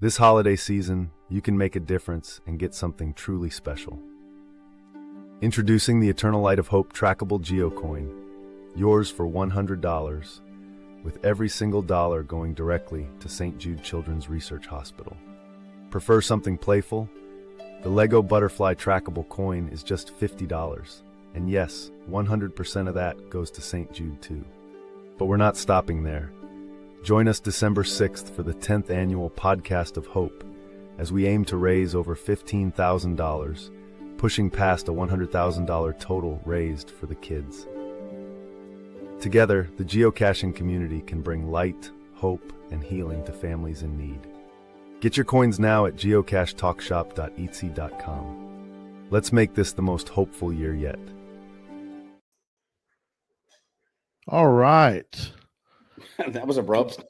This holiday season, you can make a difference and get something truly special. Introducing the Eternal Light of Hope trackable GeoCoin, yours for $100, with every single dollar going directly to St. Jude Children's Research Hospital. Prefer something playful? The Lego Butterfly trackable coin is just $50. And yes, 100% of that goes to St. Jude too. But we're not stopping there. Join us December 6th for the 10th annual Podcast of Hope, as we aim to raise over $15,000, pushing past a $100,000 total raised for the kids. Together, the geocaching community can bring light, hope, and healing to families in need. Get your coins now at geocachetalkshop.etsy.com. Let's make this the most hopeful year yet. All right. That was abrupt.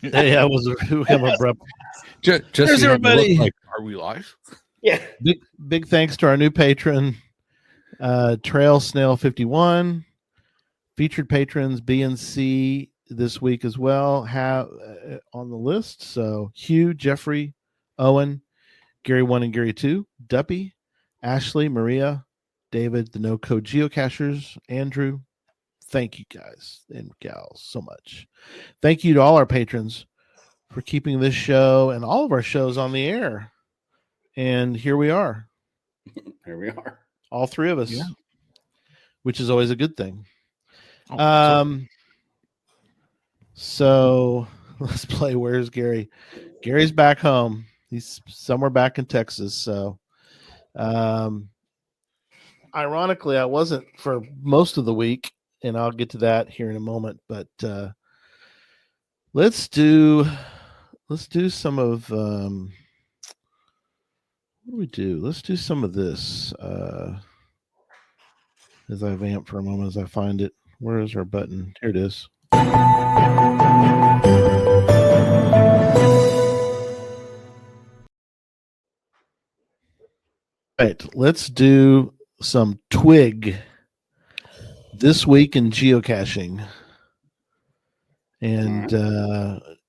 Yeah, it was abrupt. Just There's everybody. Like, are we live? Yeah. Big thanks to our new patron, Trail Snail 51. Featured patrons B and C this week as well have on the list. So Hugh, Jeffrey, Owen, Gary 1 and Gary 2, Duppy, Ashley, Maria, David, the No Code Geocachers, Andrew. Thank you guys and gals so much. Thank you to all our patrons for keeping this show and all of our shows on the air. And here we are. Here we are. All three of us, Yeah. which is always a good thing. Oh, So let's play Where's Gary? Gary's back home. He's somewhere back in Texas. So ironically, I wasn't for most of the week, and I'll get to that here in a moment. But let's do some of what do we do? Let's do some of this. As I vamp for a moment as I find it. Where is our button? Here it is. Right, let's do some Twig this week in geocaching. And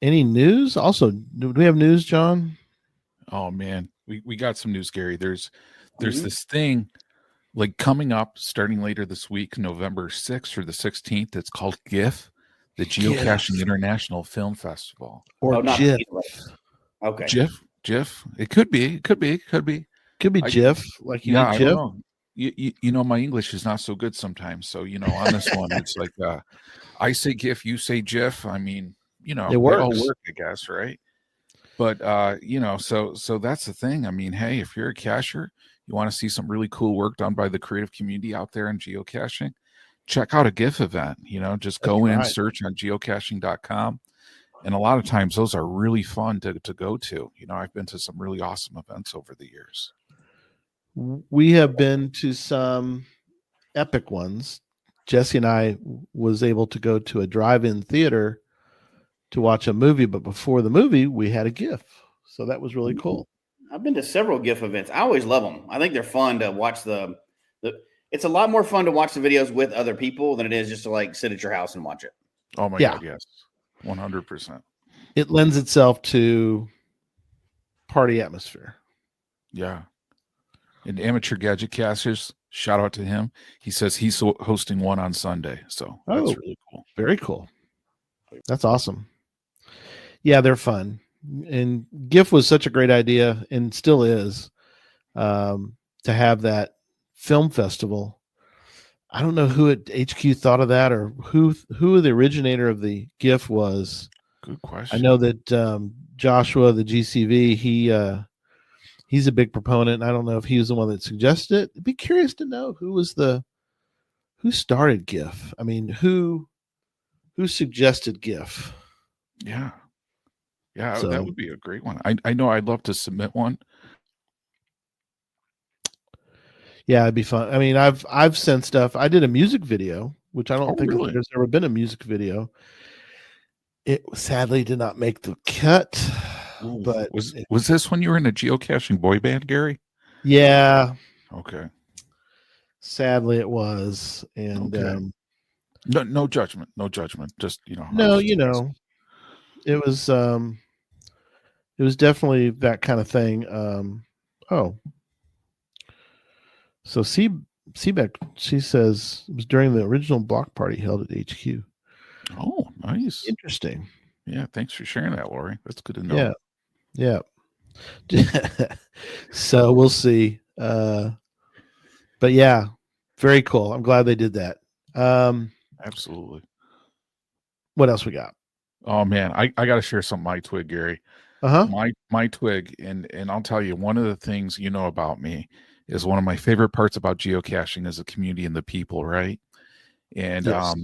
any news? Also, do we have news, John? Oh man, we got some news, Gary. There's this thing like coming up starting later this week, November 6th or the 16th. It's called GIF, the Geocaching International Film Festival. Or not GIF. Okay. GIF. It could be. Could be GIF. Like you I GIF. don't know. You know, my English is not so good sometimes. So, you know, on this one, it's like I say GIF, you say GIF. I mean, you know, It works. they all work, I guess, right? But you know, so that's the thing. I mean, hey, if you're a cacher, you want to see some really cool work done by the creative community out there in geocaching, check out a GIF event. You know, just go in, search on geocaching.com. And a lot of times those are really fun to go to. You know, I've been to some really awesome events over the years. We have been to some epic ones. Jesse and I was able to go to a drive-in theater to watch a movie, but before the movie, we had a GIF. So that was really cool. I've been to several GIF events. I always love them. I think they're fun to watch the it's a lot more fun to watch the videos with other people than it is just to like sit at your house and watch it. Oh my God, yes. 100%. It lends itself to party atmosphere. Yeah. And Amateur Gadget Casters, shout out to him. He says he's hosting one on Sunday. So that's really cool. Very cool. That's awesome. Yeah, they're fun. And GIF was such a great idea and still is to have that film festival. I don't know who at HQ thought of that or who the originator of the GIF was. Good question. I know that Joshua, the GCV, he's a big proponent. And I don't know if he was the one that suggested it. I'd be curious to know who started GIF. I mean, who suggested GIF? Yeah. Yeah, So, that would be a great one. I know I'd love to submit one. Yeah, it'd be fun. I mean, I've sent stuff. I did a music video, which I don't think there's ever been a music video. It sadly did not make the cut. Ooh, but was this when you were in a geocaching boy band, Gary? Yeah. Okay. Sadly, it was, and no judgment. Just it was. It was definitely that kind of thing. So Seebeck, she says it was during the original block party held at HQ. Oh, nice. Interesting. Yeah, thanks for sharing that, Lori. That's good to know. Yeah. So we'll see. But yeah, very cool. I'm glad they did that. Absolutely. What else we got? Oh man, I got to share some my twig, Gary. Uh-huh. My twig, and I'll tell you, one of the things you know about me is one of my favorite parts about geocaching is the community and the people, right? And Yes.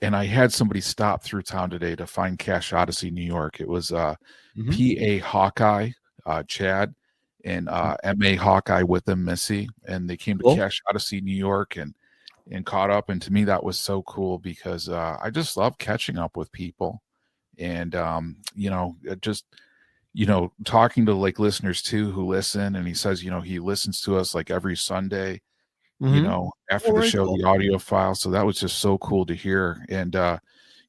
and I had somebody stop through town today to find Cache Odyssey, New York. It was Mhm. PA Hawkeye, Chad, and MA Hawkeye with them, Missy, and they came to Cool. Cache Odyssey, New York, and caught up. And to me, that was so cool because I just love catching up with people, and just talking to like listeners too who listen. And he says, he listens to us like every Sunday. Mhm. After Oh, the very show, cool. the audio file. So that was just so cool to hear. And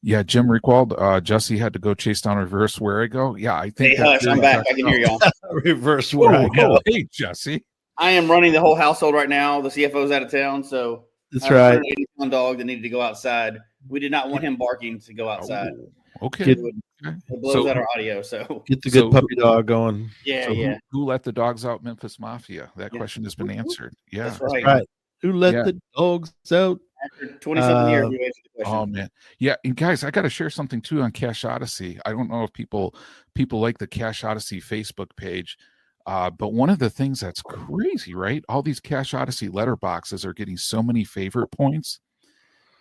yeah, Jim Rickwald, Jesse had to go chase down reverse where I go. Yeah, I think Hey, hush, I'm back. I can hear y'all. Reverse where I go. Hey, Jesse. I am running the whole household right now. The CFO's out of town, so That's I have a right. 180-pound dog that needed to go outside. We did not want him barking to go outside. Oh, okay. Get- It blows out our audio. So Get the good puppy dog going. yeah, So yeah, who let the dogs out, Memphis Mafia? That Yeah. question has been answered. Yeah, that's right. Right. Who let Yeah. the dogs out? After 20-something years, we answered the Oh question. man, yeah, and guys, I got to share something too on Cache Odyssey. I don't know if people like the Cache Odyssey Facebook page, but one of the things that's crazy, right? All these Cache Odyssey letterboxes are getting so many favorite points.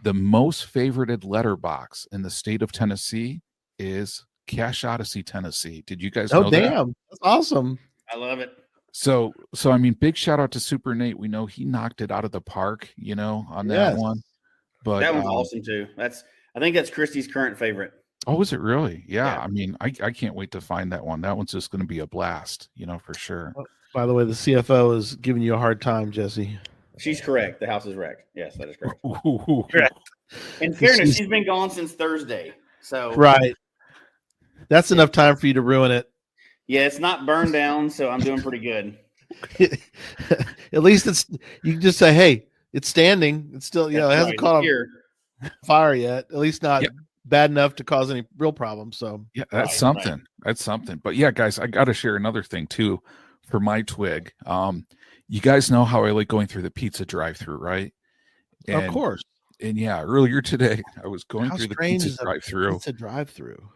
The most favorited letterbox in the state of Tennessee is Cache Odyssey, Tennessee. Did you guys Oh, know that? damn. That's awesome. I love it. So I mean, big shout out to Super Nate. We know he knocked it out of the park, on that Yes. one. But That one's awesome too. I think that's Christy's current favorite. oh, is it really? Yeah. Yeah. I mean, I can't wait to find that one. That one's just going to be a blast, for sure. By the way, the CFO is giving you a hard time, Jesse. She's correct. The house is wrecked. Yes, that is correct. Correct. In fairness, she's been gone since Thursday. So Right. That's enough time for you to ruin it. yeah, it's not burned down, so I'm doing pretty good. At least you can just say, hey, it's standing. It's still, it hasn't Right. caught Here. on fire yet. At least not Yeah. bad enough to cause any real problems. So Yeah, that's Right, something. right. That's something. But yeah, guys, I got to share another thing too for my twig. You guys know how I like going through the pizza drive-through, right? of course. And yeah, earlier today I was going How through the strange pizza is a drive-through. pizza drive-through?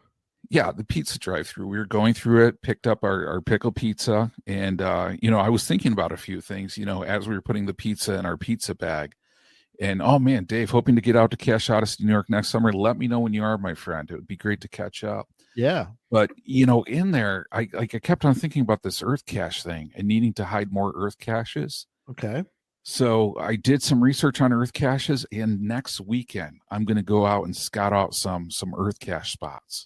Yeah, the pizza drive-through. We were going through it, picked up our pickle pizza, and I was thinking about a few things, as we were putting the pizza in our pizza bag. And oh man, Dave, hoping to get out to Cache Odyssey, New York next summer. Let me know when you are, my friend. It would be great to catch up. Yeah. But in there, I kept on thinking about this Earth cache thing and needing to hide more Earth caches. Okay. So I did some research on Earth caches, and next weekend I'm going to go out and scout out some Earth cache spots.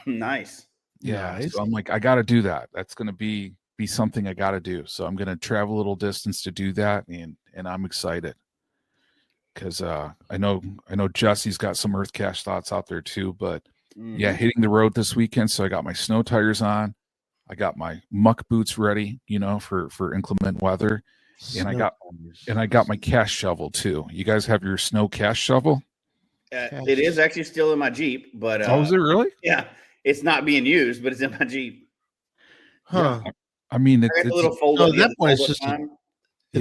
Nice. Yeah, Nice. so I'm like, I got to do that. That's going to be something I got to do. So I'm going to travel a little distance to do that, and I'm excited because I know Jesse's got some Earth cache thoughts out there too. But yeah, hitting the road this weekend. So I got my snow tires on. I got my muck boots ready, for inclement weather. And I got my cache shovel too. You guys have your snow cache shovel? It is actually still in my Jeep, but Oh, is it really? yeah, it's not being used, but it's in my Jeep. Huh. Yeah. I mean, I got the it's little fold so up. at that point, it's just at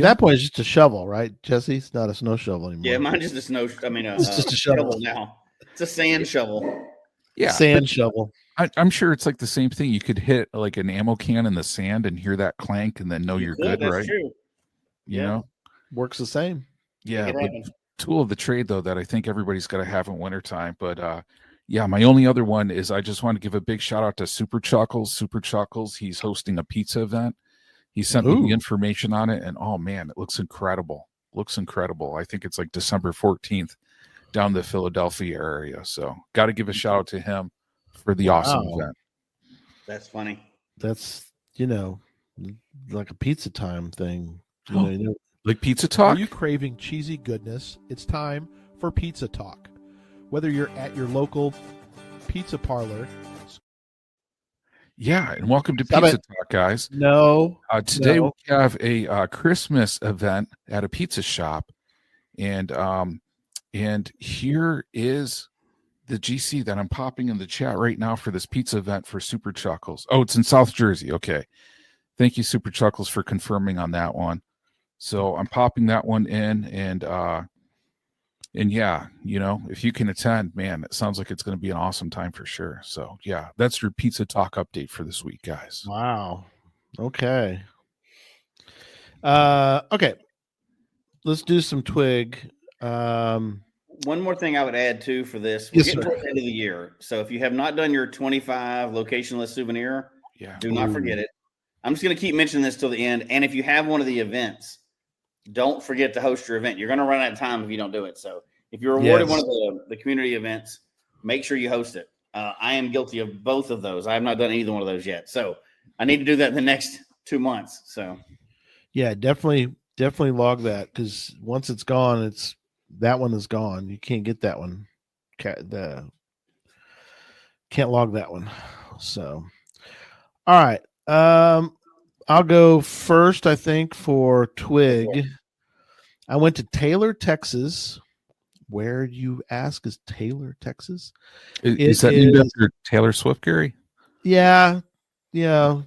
that point, it's just a shovel, right, Jesse? It's not a snow shovel anymore. Yeah, mine's just a snow. I mean, It's just a shovel now. It's a sand shovel. yeah, sand shovel. I'm sure it's like the same thing. You could hit like an ammo can in the sand and hear that clank, and then know you're good, That's right? true. You know, Works the same. yeah. It But happens. tool of the trade though that I think everybody's got to have in wintertime. But yeah, my only other one is I just want to give a big shout out to Super Chuckles. Super Chuckles, he's hosting a pizza event. He sent me the information on it, and oh man, it looks incredible. I think it's like December 14th down the Philadelphia area. So got to give a shout out to him for the awesome event. That's funny. That's like a pizza time thing. Like Pizza Talk? Are you craving cheesy goodness? It's time for Pizza Talk. Whether you're at your local pizza parlor. Yeah, and welcome to Stop Pizza it. Talk, guys. No. Today no. we have a Christmas event at a pizza shop, and here is the GC that I'm popping in the chat right now for this pizza event for Super Chuckles. Oh, it's in South Jersey. Okay, thank you, Super Chuckles, for confirming on that one. So I'm popping that one in, and yeah, if you can attend, man, it sounds like it's going to be an awesome time for sure. So yeah, that's your Pizza Talk update for this week, guys. Wow. Okay. Okay. Let's do some twig. One more thing I would add too for this. We're Yes, getting sir. towards the end of the year. So if you have not done your 25 location list souvenir, Yeah, do not forget it. I'm just going to keep mentioning this till the end. And if you have one of the events, don't forget to host your event. You're going to run out of time if you don't do it. So if you're awarded one of the community events, make sure you host it. I am guilty of both of those. I have not done either one of those yet. So I need to do that in the next 2 months. So yeah, definitely log that, because once it's gone, that one is gone. You can't get that one. Can't log that one. So, all right. I'll go first, I think, for twig. Okay. I went to Taylor, Texas. Where, you ask, is Taylor, Texas? Is that named after Taylor Swift, Gary? Yeah. Me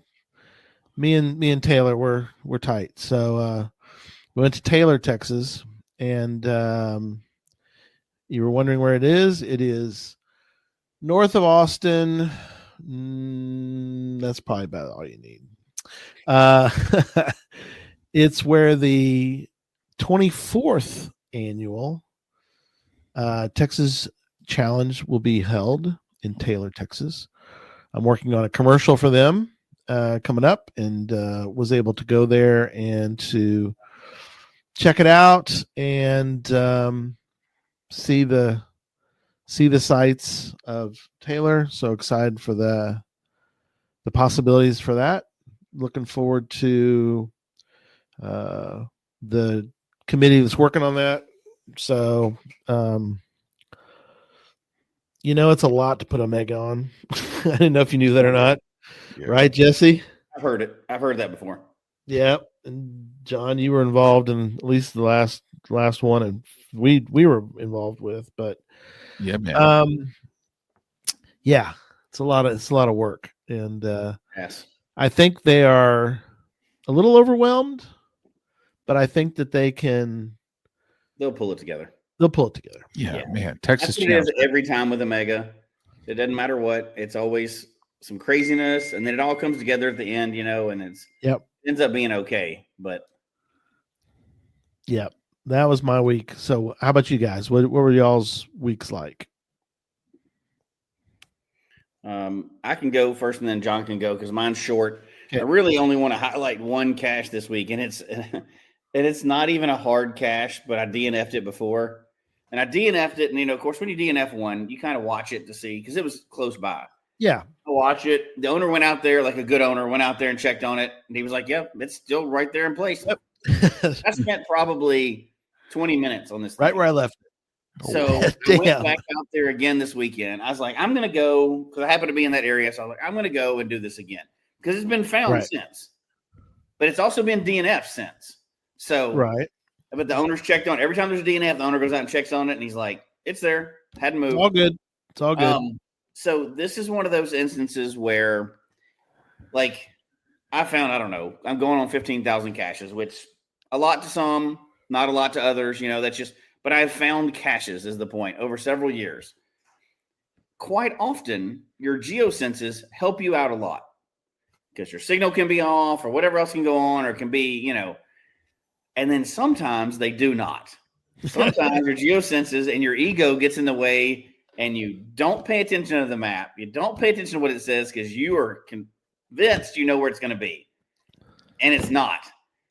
and Taylor we're tight. So we went to Taylor, Texas, and you were wondering where it is. It is north of Austin. That's probably about all you need. It's where the 24th annual Texas Challenge will be held in Taylor, Texas. I'm working on a commercial for them coming up, and was able to go there and to check it out and see the sights of Taylor. So excited for the possibilities for that. Looking forward to the committee that's working on that. So it's a lot to put a meg on. I didn't know if you knew that or not. Yeah. Right, Jesse? I've heard it. I've heard that before. Yeah. And John, you were involved in at least the last one, and we were involved with, but yeah, man. Yeah, it's a lot of work, and Yes. I think they are a little overwhelmed, but I think that They'll pull it together. Yeah, Yeah. man. Texas That's what it is every time with a mega. It doesn't matter what. It's always some craziness, and then it all comes together at the end, and it ends up being okay. But yeah, that was my week. So how about you guys? What were y'all's weeks like? I can go first, and then John can go because mine's short. Okay. I really only want to highlight one cache this week, and it's not even a hard cache, but I DNF'd it before. And I DNF'd it, and of course, when you DNF one, you kind of watch it to see, because it was close by. Yeah. I watch it. The owner went out there, like a good owner, went out there and checked on it, and he was like, "Yep, it's still right there in place." Yep. I spent probably 20 minutes on this right thing. Where I left it. So I went back out there again this weekend. I was like, I'm going to go, because I happen to be in that area. So I was like, I'm going to go and do this again, because it's been found since. But it's also been DNF since. So, but the owner's checked on it. Every time there's a DNF, the owner goes out and checks on it, and he's like, it's there. Hadn't moved. It's all good. So this is one of those instances where, like, I found, I don't know, I'm going on 15,000 caches, which a lot to some, not a lot to others. That's just, but I've found caches is the point over several years. Quite often, your geosenses help you out a lot, because your signal can be off or whatever else can go on, or it can be, and then sometimes they do not. Sometimes your geosenses and your ego gets in the way, and you don't pay attention to the map. You don't pay attention to what it says, because you are convinced you know where it's going to be, and it's not.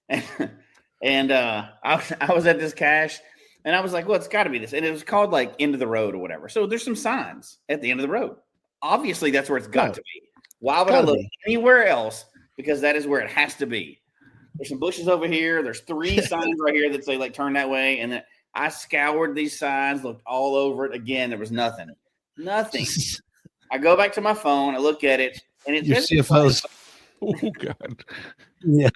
And I was at this cache, and I was like, well, it's got to be this. And it was called like End of the Road or whatever. So there's some signs at the end of the road. Obviously, that's where it's got to be. Why would I look anywhere else? Because that is where it has to be. There's some bushes over here. There's 3 signs right here that say, like, turn that way. And then I scoured these signs, looked all over it. Again, there was nothing. Nothing. I go back to my phone. I look at it. And it's Your CFO's Oh God. yeah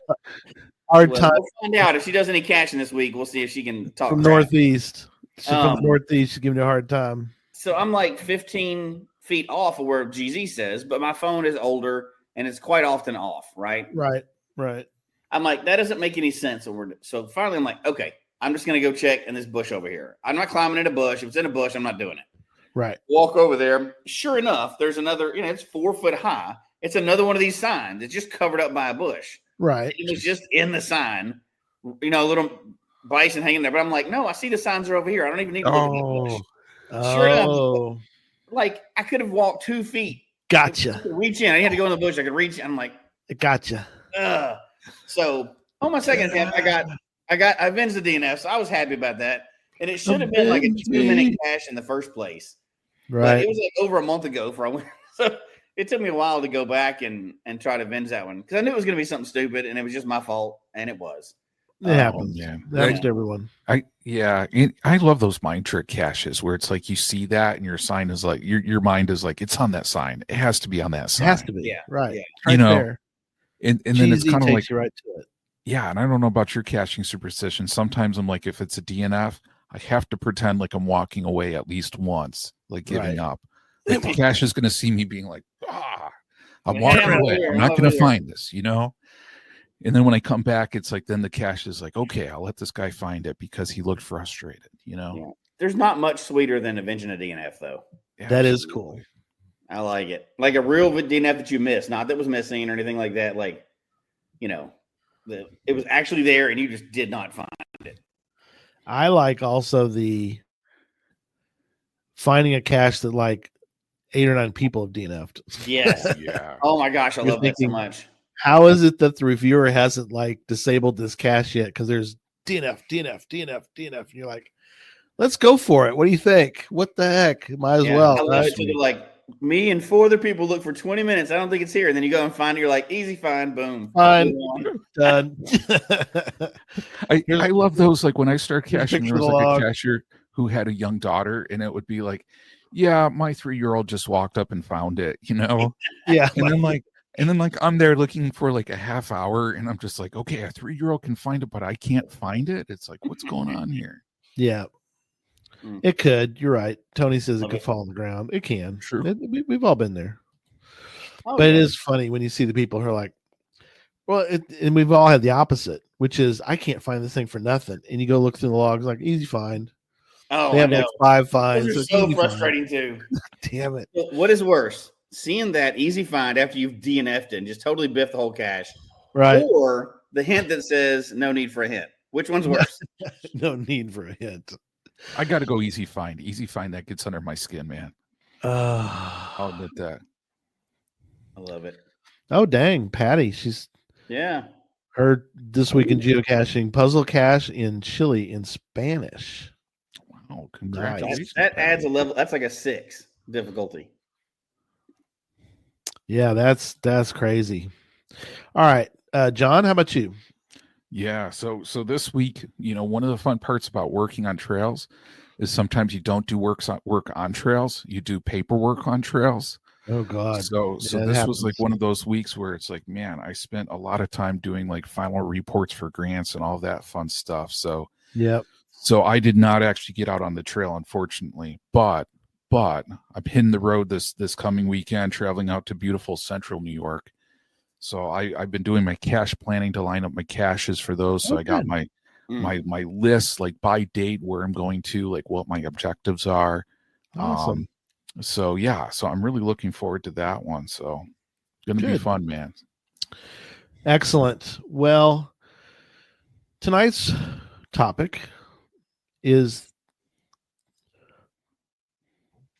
hard well, time we'll find out if she does any caching this week. We'll see if she can talk from crap. Northeast. From Um, Northeast, she's giving you a hard time. So I'm like 15 feet off of where GZ says, but my phone is older and it's quite often off, right? Right. I'm like, that doesn't make any sense. So finally, I'm like, okay, I'm just going to go check in this bush over here. I'm not climbing in a bush. If it's in a bush, I'm not doing it. Right. Walk over there. Sure enough, there's another, it's 4 foot high. It's another one of these signs. It's just covered up by a bush. Right. It was just in the sign, a little bison hanging there. But I'm like, no, I see the signs are over here. I don't even need to look in the bush. Sure enough, like I could have walked 2 feet. Gotcha. I could reach in. I had to go in the bush. I could reach. I'm like, Gotcha. So on my second attempt, I avenged the DNF. So I was happy about that. And it should have been like a 2-minute cache in the first place. Right. But it was like over a month ago for I went. So it took me a while to go back and try to avenge that one because I knew it was going to be something stupid and it was just my fault, and it was. It happens. Man. It happens to everyone. I love those mind trick caches where it's like you see that and your sign is like your mind is like it's on that sign. It has to be on that It sign. has to be. Yeah. Right. Yeah. Right You know, there. And then it's GZ kind of takes like you right to it. yeah, and I don't know about your caching superstition. Sometimes I'm like, if it's a DNF, I have to pretend like I'm walking away at least once, like giving up. Like the cache is going to see me being like, I'm walking away. I'm not going to find this, And then when I come back, it's like then the cache is like, okay, I'll let this guy find it because he looked frustrated, Yeah. There's not much sweeter than avenging a DNF, though. Yeah, that is cool. I like it. Like a real DNF that you missed, not that was missing or anything like that. Like, it was actually there and you just did not find it. I like also the finding a cache that like 8 or 9 people have DNF'd. Yes. Yeah. Oh my gosh, I You're love that so thinking, much. How is it that the reviewer hasn't like disabled this cache yet? Because there's DNF. And you're like, let's go for it. What do you think? What the heck? Might as well. I love Right? it. So they're like, me and 4 other people look for 20 minutes. I don't think it's here. And then you go and find it. You're like, easy find, boom. Fine. Done. I love those. Like when I started caching, there was like log. a cashier who had a young daughter, and it would be like, yeah, my 3-year-old just walked up and found it, Yeah. And then I'm there looking for like a half hour, and I'm just like, okay, a 3-year-old can find it, but I can't find it. It's like, what's going on here? Yeah. It could. You're right. Tony says it Okay. could fall on the ground. It can. True. We've all been there. Oh, But it yeah. is funny when you see the people who are like, well, and we've all had the opposite, which is I can't find this thing for nothing. And you go look through the logs, like easy find. Oh, They I have know. like 5 finds. Those are It's so easy find. frustrating too. Damn it. What is worse? Seeing that easy find after you've DNF'd it and just totally biffed the whole cache, Right. or the hint that says no need for a hint? Which one's worse? No need for a hint. I got to go easy find. Easy find, that gets under my skin, man. I'll admit that. I love it. Oh, dang. Patty. She's Yeah. heard this week in geocaching puzzle cache in Chile in Spanish. Wow, congratulations. That adds a level. That's like a 6 difficulty. Yeah, that's crazy. All right. John, how about you? Yeah, so this week, one of the fun parts about working on trails is sometimes you don't do work on trails, you do paperwork on trails. Oh God. So Yeah, this it was like happens. one of those weeks where it's like, man, I spent a lot of time doing like final reports for grants and all that fun stuff. So Yep. I did not actually get out on the trail, unfortunately, but I'm hitting the road this coming weekend, traveling out to beautiful central New York. So I've been doing my cache planning to line up my caches for those. So I got good. my list like by date where I'm going to, like what my objectives are. Awesome. So I'm really looking forward to that one. So gonna be Good. fun, man. Excellent. Well, tonight's topic is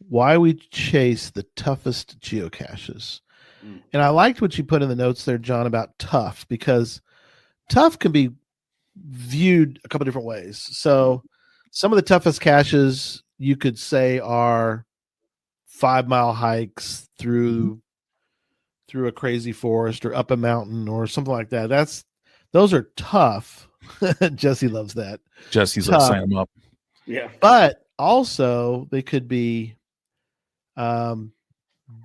why we chase the toughest geocaches. And I liked what you put in the notes there, John, about tough, because tough can be viewed a couple different ways. So some of the toughest caches you could say are 5-mile hikes through a crazy forest or up a mountain or something like that. Those are tough. Jesse loves that. Jesse's like, sign him up. Yeah. But also they could be down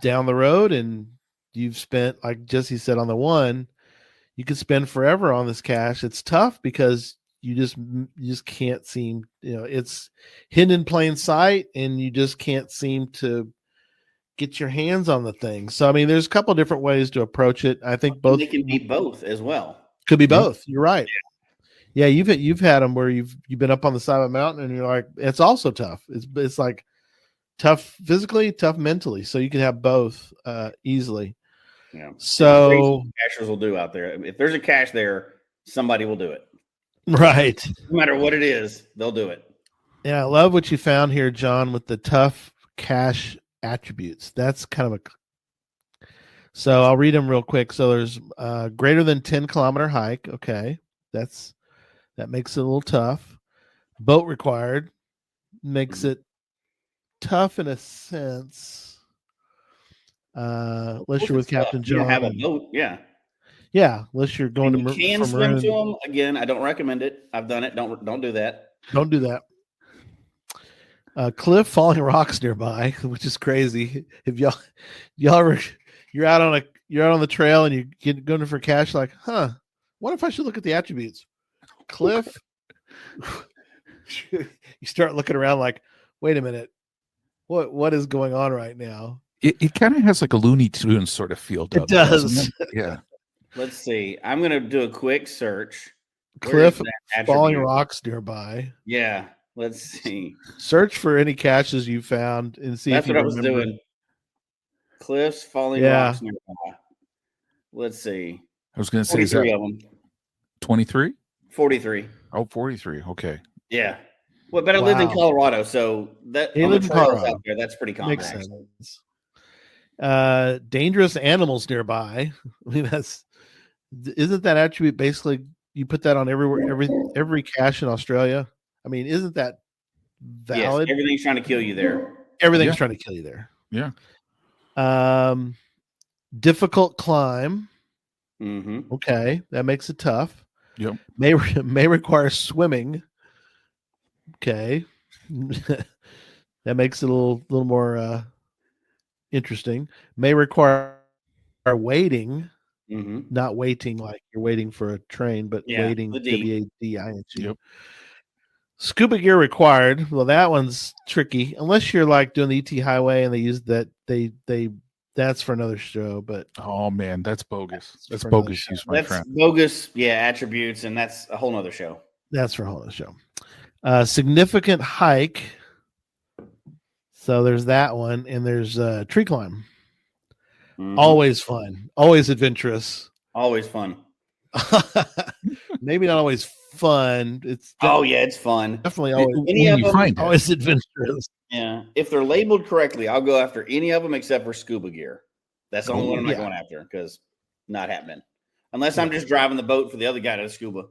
the road and you've spent, like Jesse said, on the one, you could spend forever on this cache. It's tough because you just can't seem, it's hidden in plain sight, and you just can't seem to get your hands on the thing. So I mean, there's a couple different ways to approach it. I think both They can be both as well. could be both. You're right. Yeah, you've had them where you've been up on the side of a mountain and you're like, it's also tough. It's like tough physically, tough mentally. So you can have both easily. Yeah. So cachers will do out there. If there's a cache there, somebody will do it. Right. No matter what it is, they'll do it. Yeah, I love what you found here, John, with the tough cache attributes. That's kind of so I'll read them real quick. So there's greater than 10-kilometer hike. Okay. That makes it a little tough. Boat required makes it tough in a sense. Unless you're with Captain John. You have a boat, yeah. Yeah, unless you're going you can swim to them. Again, I don't recommend it. I've done it. Don't do that. Don't do that. Cliff, falling rocks nearby, which is crazy. If y'all you're out on the trail and you going for cache, like, what if I should look at the attributes? Cliff, you start looking around like, wait a minute, what is going on right now? It kind of has like a Looney Tunes sort of feel. It does. Yeah. Let's see. I'm gonna do a quick search. Cliff, falling rocks nearby. Yeah. Let's see. Search for any caches you found and see. That's if you what I was remember. doing. Cliffs, falling rocks nearby. Let's see. I was going to say 43 of them. 23? 43. Oh, 43. Okay. Yeah. Well, but I lived in Colorado, so that he lived in Colorado out there. That's pretty common. Makes sense. Dangerous animals nearby. I mean, isn't that attribute basically you put that on every cache in Australia? I mean, isn't that valid? Yes, everything's trying to kill you there. Everything's trying to kill you there. Yeah. Difficult climb. Mm-hmm. Okay, that makes it tough. Yep. May require swimming. Okay, that makes it a little more interesting. May require waiting. Mm-hmm. Not waiting like you're waiting for a train, but waiting. WADING. Yep. Scuba gear required. Well, that one's tricky unless you're like doing the ET highway and they use that. That's for another show. But oh man, that's bogus. That's bogus use, my friend. Bogus. Yeah, attributes, and that's a whole nother show. That's for a whole other show. Significant hike. So there's that one, and there's tree climb. Mm-hmm. Always fun. Always adventurous. Always fun. Maybe not always fun. It's it's fun. Definitely always. Any of them, always adventurous. Yeah, if they're labeled correctly, I'll go after any of them except for scuba gear. That's the only one I'm not going after because not happening. Unless I'm just driving the boat for the other guy to scuba.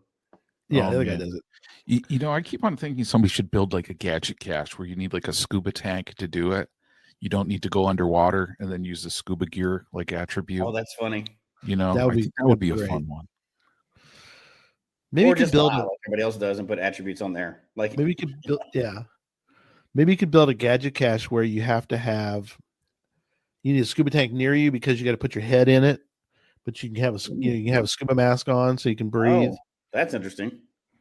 Yeah, the other guy does it. You know, I keep on thinking somebody should build like a gadget cache where you need like a scuba tank to do it. You don't need to go underwater and then use the scuba gear like attribute. Oh, that's funny. You know, that would be a fun one. Maybe you could build like everybody else does and put attributes on there. Like maybe you could build, Maybe you could build a gadget cache where you have to you need a scuba tank near you because you got to put your head in it, but you can have you can have a scuba mask on so you can breathe. Oh, that's interesting.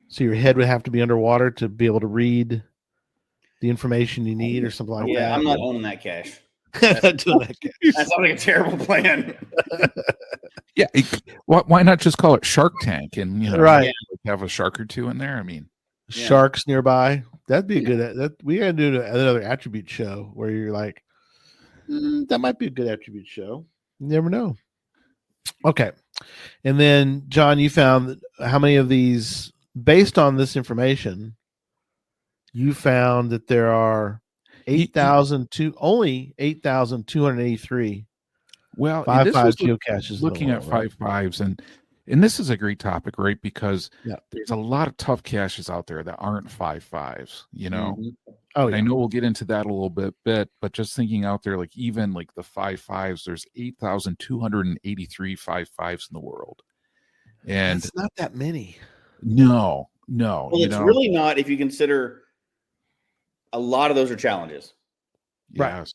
So your head would have to be underwater to be able to read the information you need or something like that. Yeah, I'm not owning that cache. Not doing that cache. That sounds like a terrible plan. Yeah, why not just call it Shark Tank and have a shark or two in there? I mean, sharks nearby. That'd be a good. We gotta do another attribute show where you're like, that might be a good attribute show. You never know. Okay, and then John, you found how many of these, based on this information, you found that there are only 8,283. Well, 5.5 geocaches. Looking at 5.5s, and this is a great topic, right? Because there's a lot of tough caches out there that aren't 5.5s. You know, Oh, yeah. I know we'll get into that a little bit, but just thinking out there, like even like the 5.5s, there's 8,283 5.5s in the world, and it's not that many. No. Well, it's really not if you consider a lot of those are challenges. Yes.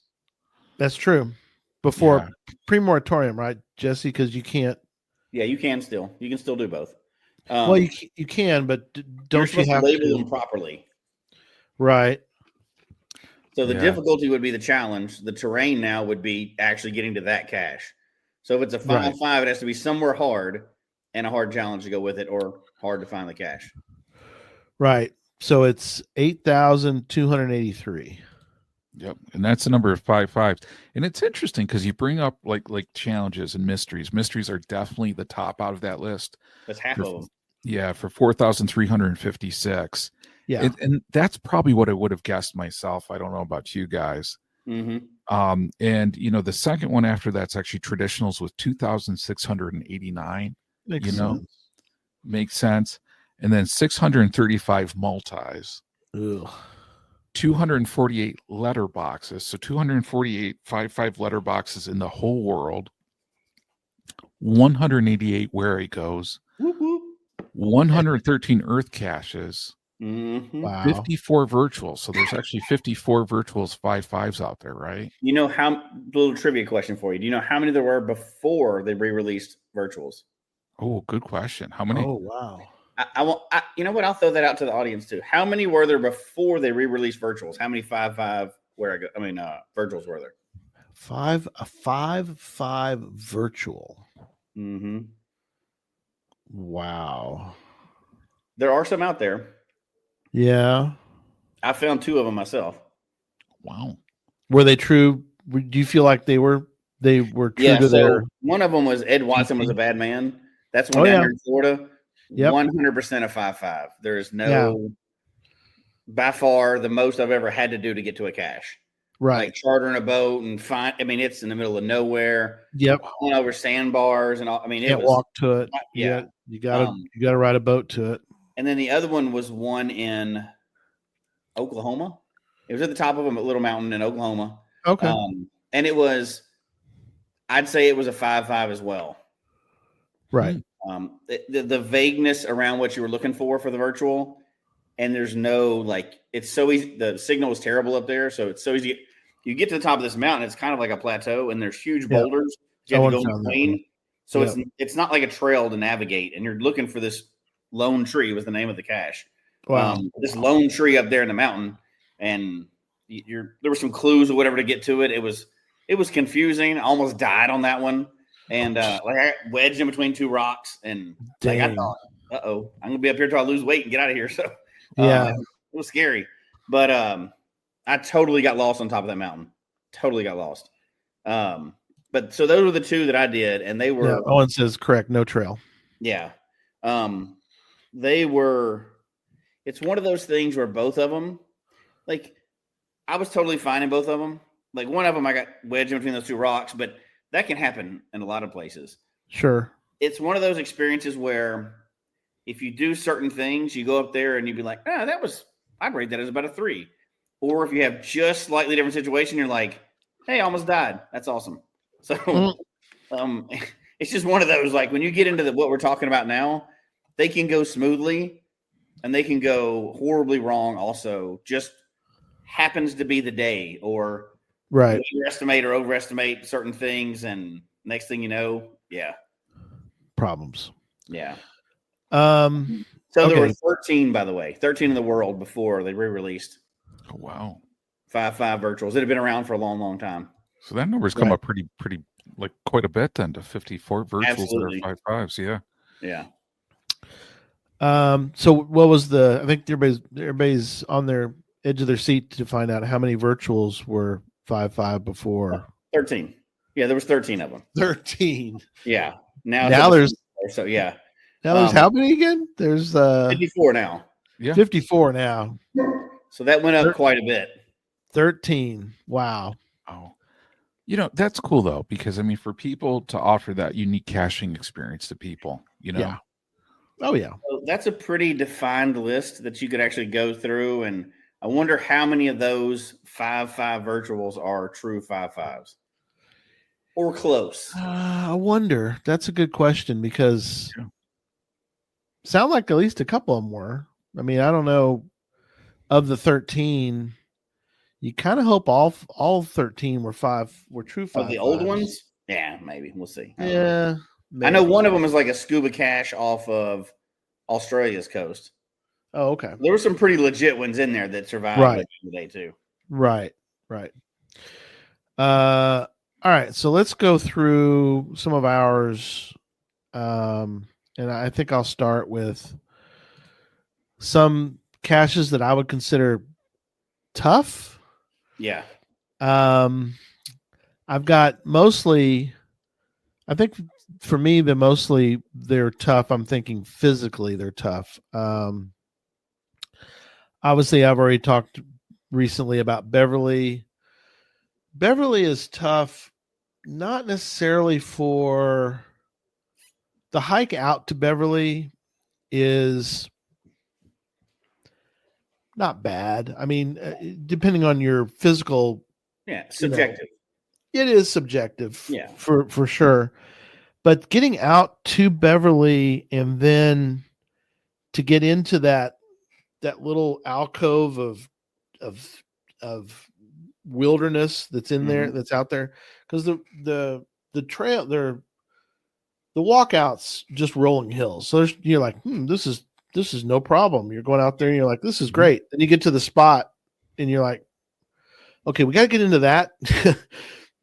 That's true. before Yeah. pre-moratorium, right, Jesse? Because you can't. Yeah, you can still do both. Well, you can, but you're don't you supposed to have label to? them properly. Right. So the Yeah. difficulty would be the challenge. The terrain now would be actually getting to that cache. So if it's a 5-5, it has to be somewhere hard and a hard challenge to go with it, or hard to find the cache. Right. So it's 8,283. Yep, and that's the number of 5 5s. And it's interesting because you bring up like challenges and mysteries. Mysteries are definitely the top out of that list. That's half of them. Yeah, for 4,356. Yeah. And that's probably what I would have guessed myself. I don't know about you guys. Mm-hmm. And the second one after that's actually traditionals with 2,689. Makes sense. Makes sense. And then 635 multis. Ugh. 248 letter boxes. So 248 5 letter boxes in the whole world. 188 where he goes. Whoop, whoop. 113 earth caches. Mm-hmm. Wow. 54 virtuals. So there's actually 54 virtuals 5-5s out there, right? You know little trivia question for you. Do you know how many there were before they re-released virtuals? Oh, good question. How many? Oh, wow. You know what? I'll throw that out to the audience too. How many were there before they re-released virtuals? How many 5-5 virtuals were there? A 5-5 virtual. Mm-hmm. Wow. There are some out there. Yeah. I found 2 of them myself. Wow. Were they true? Do you feel like they were true to their? One of them was Ed Watson was a bad man. That's one Oh, down yeah. here in Florida. Yep. 100% a 5-5. There's no, by far, the most I've ever had to do to get to a cache. Right. Like chartering a boat and it's in the middle of nowhere. Yep. Going over sandbars and all. I mean, Can't walk to it. Yeah. You gotta ride a boat to it. And then the other one was one in Oklahoma. It was at the top of a little mountain in Oklahoma. Okay. And I'd say it was a 5-5 as well. Right. The vagueness around what you were looking for the virtual, and there's no it's so easy. The signal is terrible up there, so it's so easy. You get to the top of this mountain, it's kind of like a plateau, and there's huge boulders you have to go between. So it's not like a trail to navigate, and you're looking for this lone tree was the name of the cache. Wow. This lone tree up there in the mountain, and there were some clues or whatever to get to it. It was confusing. I almost died on that one. And I got wedged in between 2 rocks, and I thought, I'm gonna be up here till I lose weight and get out of here. So it was scary. But I totally got lost on top of that mountain. Totally got lost. But so those were the 2 that I did, and they were. Yeah, Owen says correct. No trail. Yeah, they were. It's one of those things where both of them, I was totally fine in both of them. Like one of them, I got wedged in between those 2 rocks, but that can happen in a lot of places. Sure. It's one of those experiences where if you do certain things, you go up there and you'd be like, I'd rate that as about a 3. Or if you have just slightly different situation, you're like, hey, I almost died. That's awesome. So it's just one of those, when you get into what we're talking about now, they can go smoothly and they can go horribly wrong also. Just happens to be the day, or right, underestimate or overestimate certain things, and next thing you know, problems. Yeah. So there were 13, by the way, 13 in the world before they re-released. Oh, wow. 5-5 virtuals. It had been around for a long, long time. So that number's come up pretty quite a bit then to 54 virtuals Absolutely. that are 5-5s. Yeah. Yeah. So what was I think everybody's on their edge of their seat to find out how many virtuals were 5-5 before. 13. Yeah, there was 13 of them. 13. Yeah. Now there's yeah. Now there's how many again? There's 54 now. Yeah. 54 now. So that went up quite a bit. 13. Wow. Oh. That's cool though, because for people to offer that unique caching experience to people, Yeah. Oh yeah. So that's a pretty defined list that you could actually go through, and I wonder how many of those 5-5 virtuals are true 5-5s or close. I wonder. That's a good question, because sound like at least a couple of them were. I don't know, of the 13, You kind of hope all 13 were true 5 Oh, the old fives. ones? Yeah, maybe. We'll see. I don't know. Yeah. I know maybe. one of them is like a scuba cache off of Australia's coast. Oh, okay. There were some pretty legit ones in there that survived Right. the day too. Right. All right. So let's go through some of ours. And I think I'll start with some caches that I would consider tough. Yeah. I've got mostly, I think for me, they're tough. I'm thinking physically they're tough. Obviously, I've already talked recently about Beverly. Beverly is tough, not necessarily for the hike out to Beverly is not bad. I mean, depending on your physical, Yeah. Subjective. it is subjective. Yeah. For sure. But getting out to Beverly and then to get into that little alcove of wilderness that's in there, that's out there, because the trail, the walkout's just rolling hills. So you're like, this is no problem. You're going out there and you're like, this is great. Then you get to the spot and you're like, okay, we got to get into that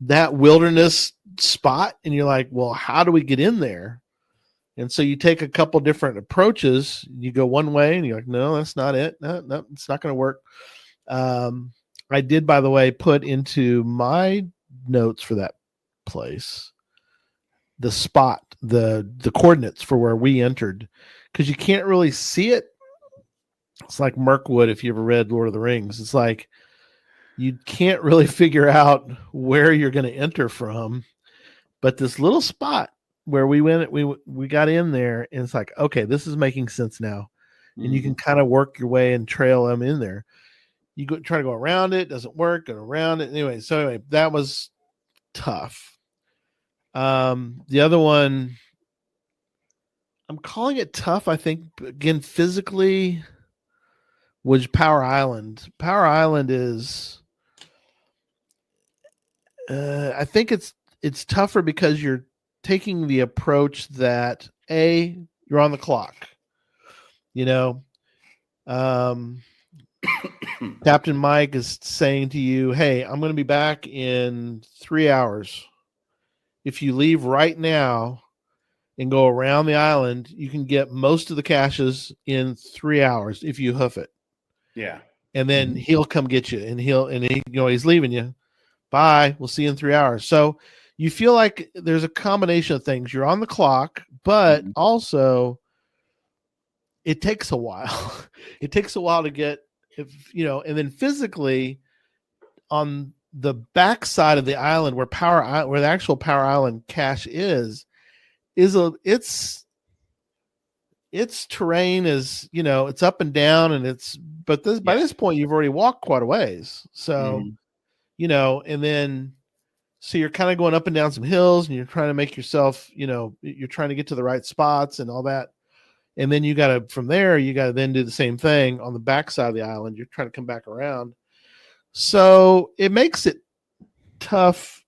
that wilderness spot, and you're like, well, how do we get in there? And so you take a couple different approaches. You go one way and you're like, no, that's not it. No, it's not going to work. I did, by the way, put into my notes for that place the spot, the coordinates for where we entered, because you can't really see it. It's like Mirkwood, if you ever read Lord of the Rings. It's like you can't really figure out where you're going to enter from. But this little spot where we went, we got in there, and it's like, okay, this is making sense now. And you can kind of work your way and trail them in there. You go try to go around it, doesn't work, go around it. Anyway, that was tough. The other one, I'm calling it tough, I think, again, physically, was Power Island. Power Island is, I think it's tougher because you're taking the approach that you're on the clock. Captain Mike is saying to you, hey, I'm going to be back in 3 hours. If you leave right now and go around the island, you can get most of the caches in 3 hours if you hoof it. Yeah. And then he'll come get you, and he's leaving you. Bye. We'll see you in 3 hours. So you feel like there's a combination of things. You're on the clock, but also it takes a while. It takes a while to get, and then physically on the back side of the island where the actual Power Island cache its terrain is, it's up and down, and by this point you've already walked quite a ways. So, and then, so you're kind of going up and down some hills, and you're trying to make yourself, you're trying to get to the right spots and all that. And then from there, you got to then do the same thing on the backside of the island. You're trying to come back around. So it makes it tough.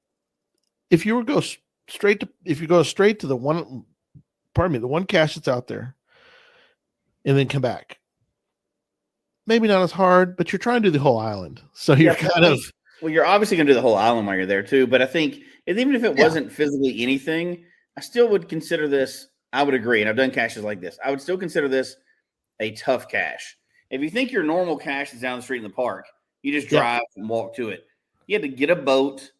If you go straight to the one cache that's out there and then come back, maybe not as hard, but you're trying to do the whole island. So you're you're obviously going to do the whole island while you're there too. But I think even if it wasn't physically anything, I still would consider this. I would agree, and I've done caches like this. I would still consider this a tough cache. If you think your normal cache is down the street in the park, you just drive and walk to it. You had to get a boat.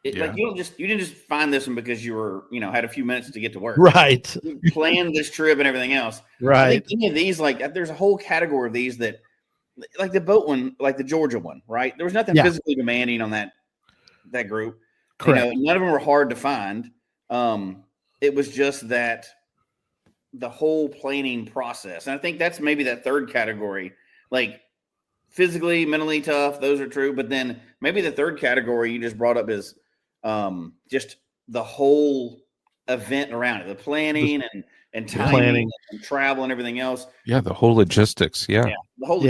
Like you didn't just find this one because you were, had a few minutes to get to work. Right. You planned this trip and everything else. Right. I think any of these, there's a whole category of these that, like the boat one, like the Georgia one, right? There was nothing physically demanding on that group. Correct. None of them were hard to find. It was just that the whole planning process. And I think that's maybe that third category, like physically, mentally tough. Those are true. But then maybe the third category you just brought up is just the whole event around it, the planning and timing and travel and everything else. Yeah, the whole logistics. Yeah. The whole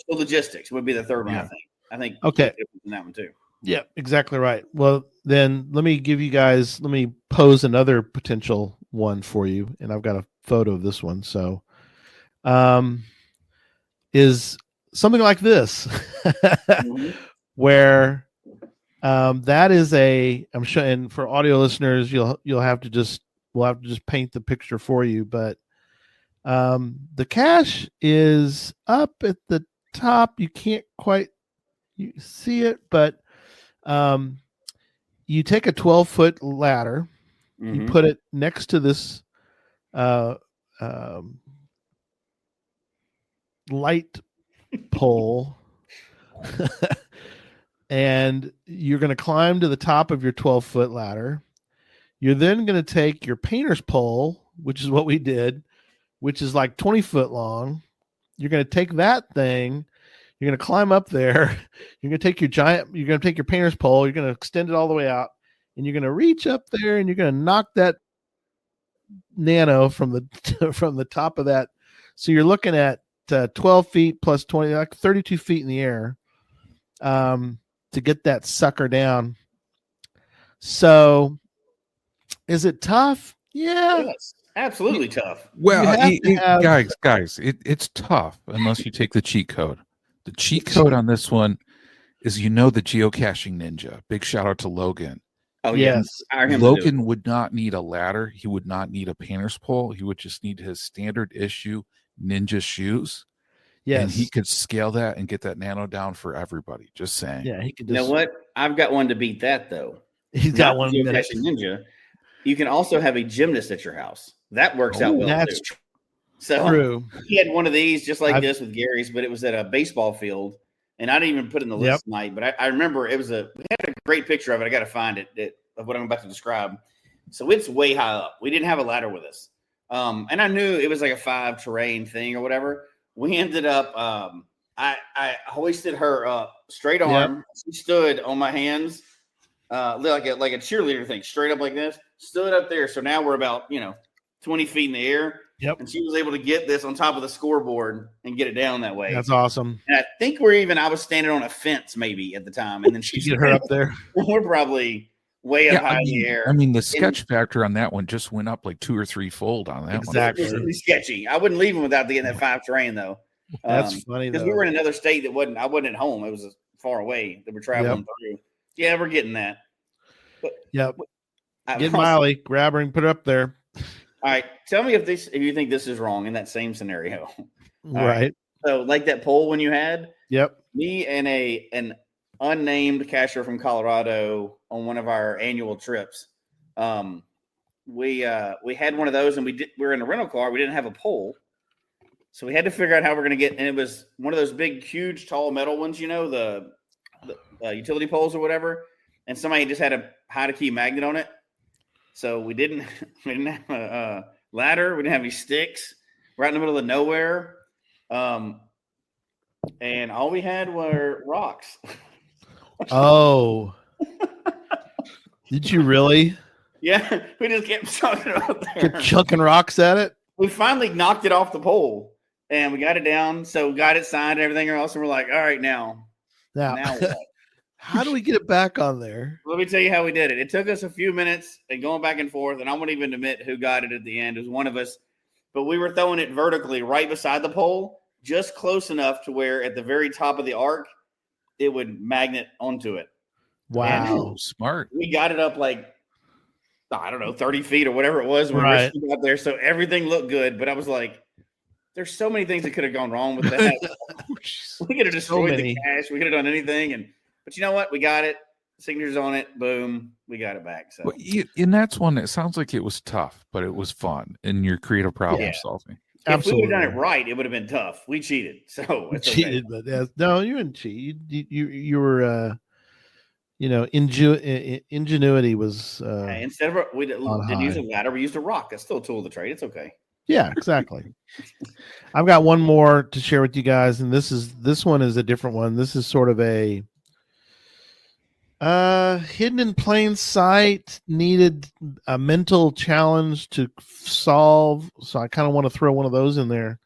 logistics would be the third one, I think. I think Okay. in that one too. Yeah, exactly right. Well, then let me pose another potential one for you. And I've got a photo of this one. So, is something like this, Mhm. where that is I'm sure, and for audio listeners, we'll have to just paint the picture for you. But the cache is up at the top. You can't quite see it, but you take a 12-foot ladder, you Mhm. put it next to this uh, um, light pole, and you're going to climb to the top of your 12-foot ladder. You're then going to take your painter's pole, which is what we did, which is like 20 foot long. You're going to take that thing. You're going to climb up there. You're going to take your painter's pole. You're going to extend it all the way out, and you're going to reach up there, and you're going to knock that nano from the from the top of that. So you're looking at 12 feet plus 20, like 32 feet in the air, to get that sucker down. So is it tough? Yeah. Yes, absolutely tough. Well, You have to have- guys, it's tough unless you take the cheat code. The cheat code on this one is the geocaching ninja. Big shout out to Logan. Oh Yes. yeah, hire him to do it. Logan would not need a ladder. He would not need a painter's pole. He would just need his standard issue ninja shoes. Yes. And he could scale that and get that nano down for everybody. Just saying. Yeah, he could You know just. what? I've got one to beat that though. He's got Not one. the That, Geocaching Ninja. You can also have a gymnast at your house. That works out well that's too. So true. he had one of these just like I've- this with Gary's, but it was at a baseball field. And I didn't even put it in the Yep. list tonight, but I remember we had a great picture of it. I got to find it of what I'm about to describe. So it's way high up. We didn't have a ladder with us. And I knew it was like a 5 terrain thing or whatever. We ended up, I hoisted her up straight arm. She stood on my hands, like a cheerleader thing, straight up like this, stood up there. So now we're about, 20 feet in the air. Yep. And she was able to get this on top of the scoreboard and get it down that way. That's awesome. And I think I was standing on a fence maybe at the time. And then she Get her up there. We're probably way up high in the air. I mean, the sketch factor on that one just went up like 2 or 3 fold on that Exactly. It was really sketchy. I wouldn't leave him without getting that 5 terrain though. That's funny because though. we were in another state I wasn't at home. It was far away that we're traveling through. Yeah, we're getting that. But Yep. Get Miley, grab her and put her up there. All right. Tell me if you think this is wrong in that same scenario. Right. So like that poll when you had Yep. me and an unnamed cacher from Colorado on one of our annual trips. We had one of those and we were in a rental car. We didn't have a pole. So we had to figure out how we're going to get, and it was one of those big, huge, tall metal ones, the utility poles or whatever. And somebody just had a hide-a-key magnet on it. So we didn't have a ladder. We didn't have any sticks. We're out in the middle of nowhere. And all we had were rocks. Oh. Did you really? Yeah, we just kept chucking it out there. Kept chucking rocks at it? We finally knocked it off the pole. And we got it down, so got it signed and everything else. And we're like, all right, now what? How do we get it back on there? Let me tell you how we did it. It took us a few minutes and going back and forth, and I won't even admit who got it at the end. It was one of us. But we were throwing it vertically right beside the pole, just close enough to where at the very top of the arc, it would magnet onto it. Wow. Smart. We got it up like, I don't know, 30 feet or whatever it was when we got there. So everything looked good, but I was like, there's so many things that could have gone wrong with that. We could have destroyed the cache. We could have done anything. But you know what? We got it. Signatures on it. Boom. We got it back. So, and that's one that sounds like it was tough, but it was fun in your creative problem solving. If we would have done it right, it would have been tough. We cheated. So we cheated, but no, you didn't cheat. You were, ingenuity was. Instead of we didn't use a ladder, we used a rock. That's still a tool of the trade. It's okay. Yeah, exactly. I've got one more to share with you guys, and this one is a different one. This is sort of a hidden in plain sight, needed a mental challenge to solve. So I kind of want to throw one of those in there.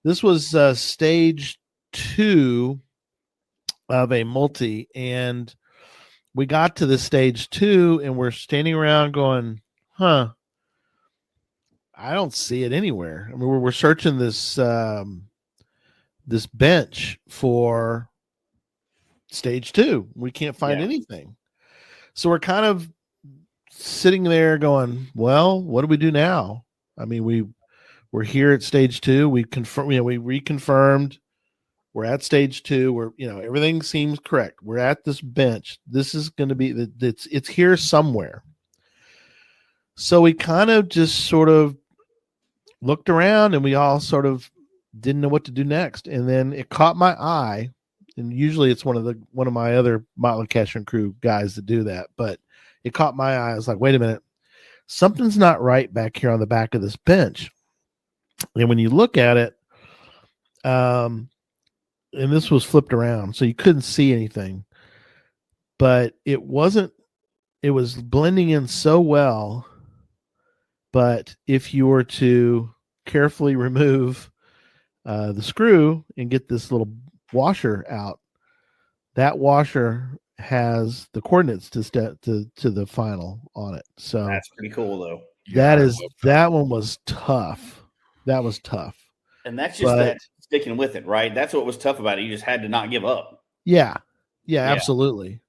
This was stage 2 of a multi, and we got to the stage 2, and we're standing around going, "Huh, I don't see it anywhere." I mean, we're searching this bench for stage 2. We can't find anything, so we're kind of sitting there going, "Well, what do we do now?" I mean, we're here at stage 2. We reconfirmed. We're at stage 2. We're, everything seems correct. We're at this bench. This is going to be it's here somewhere. So we kind of just sort of looked around, and we all sort of didn't know what to do next. And then it caught my eye, and usually it's one of my other Motley Cache and Crew guys that do that, but it caught my eye. I was like, wait a minute, something's not right back here on the back of this bench. And when you look at it, and this was flipped around, so you couldn't see anything, but it was blending in so well. But if you were to carefully remove the screw and get this little washer out, that washer has the coordinates to the final on it. So that's pretty cool, though. That one was tough. That was tough. And that's just that sticking with it, right? That's what was tough about it. You just had to not give up. Yeah, absolutely.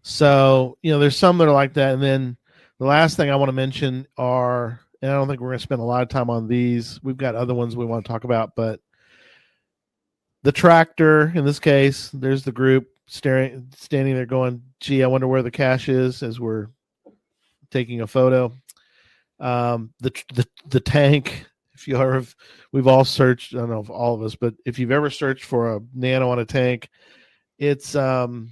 So, there's some that are like that. And then the last thing I want to mention are, and I don't think we're going to spend a lot of time on these. We've got other ones we want to talk about, but the tractor, in this case, there's the group standing there going, gee, I wonder where the cache is, as we're taking a photo. The tank, if you ever, we've all searched, I don't know if all of us, but if you've ever searched for a nano on a tank, it's not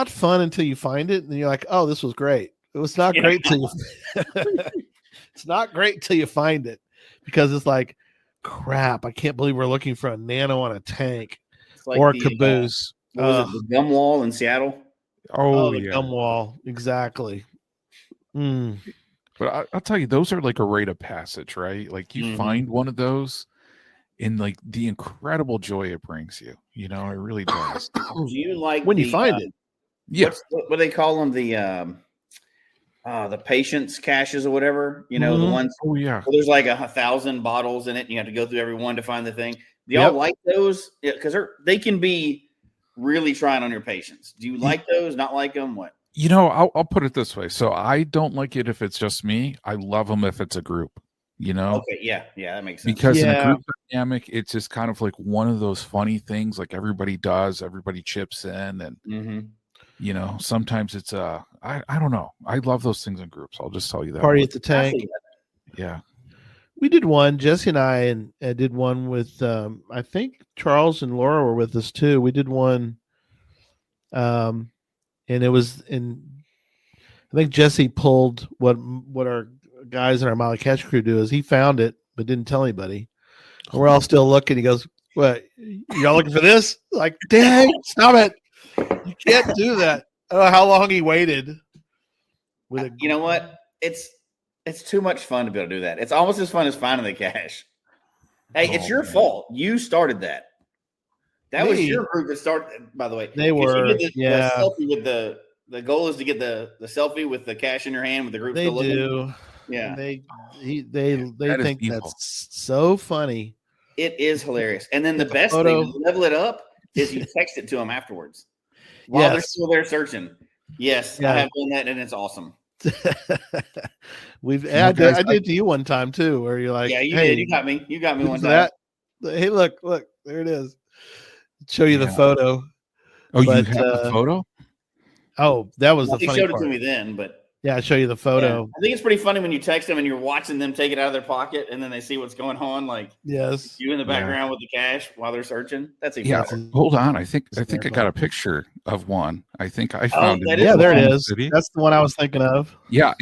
fun until you find it, and you're like, oh, this was great. It was not great till you it's not great till you find it, because it's like, crap, I can't believe we're looking for a nano on a tank, like or a caboose. Was it the gum wall in Seattle? The gum wall, exactly. But I'll tell you, those are like a rite of passage, right? Like you find one of those, and like the incredible joy it brings you, it really does. Do you like when you find it? Yeah. What do they call them? The patience caches or whatever, the ones. Oh yeah. Well, there's like 1,000 bottles in it, and you have to go through every one to find the thing. Do y'all like those? Because they can be really trying on your patience. Do you like those? Not like them? What? I'll put it this way. So I don't like it if it's just me. I love them if it's a group. Okay, yeah, that makes sense. Because in a group dynamic, it's just kind of like one of those funny things. Like everybody chips in, and sometimes it's I don't know. I love those things in groups. I'll just tell you that. Party at the tank. Yeah. We did one. Jesse and I did one with I think Charles and Laura were with us too. We did one, and it was I think Jesse pulled what our guys in our Motley Cache crew do is he found it but didn't tell anybody. And we're all still looking. He goes, "What? Y'all looking for this?" Like, dang, stop it! You can't do that. I don't know how long he waited. You know what? It's too much fun to be able to do that. It's almost as fun as finding the cache. Hey, it's your fault. You started that. That was your group that started, by the way. They were. The selfie with the goal is to get the selfie with the cache in your hand with the group. They still do. Yeah. They think that's so funny. It is hilarious. And then the best thing to level it up is you text it to them afterwards while they're still there searching. Yes, I have done that, and it's awesome. I did to you one time too, where you're like, you hey, did. You got me one time. Hey, look, there it is. Show you the photo. Oh, you have the photo? Oh, that was the funny part. He showed it to me then, but I'll show you the photo. Yeah. I think it's pretty funny when you text them and you're watching them take it out of their pocket, and then they see what's going on, like you in the background with the cache while they're searching. That's even hold on. I think I got a picture of one. I think I found it. Yeah, there it is. That's the one I was thinking of. Yeah,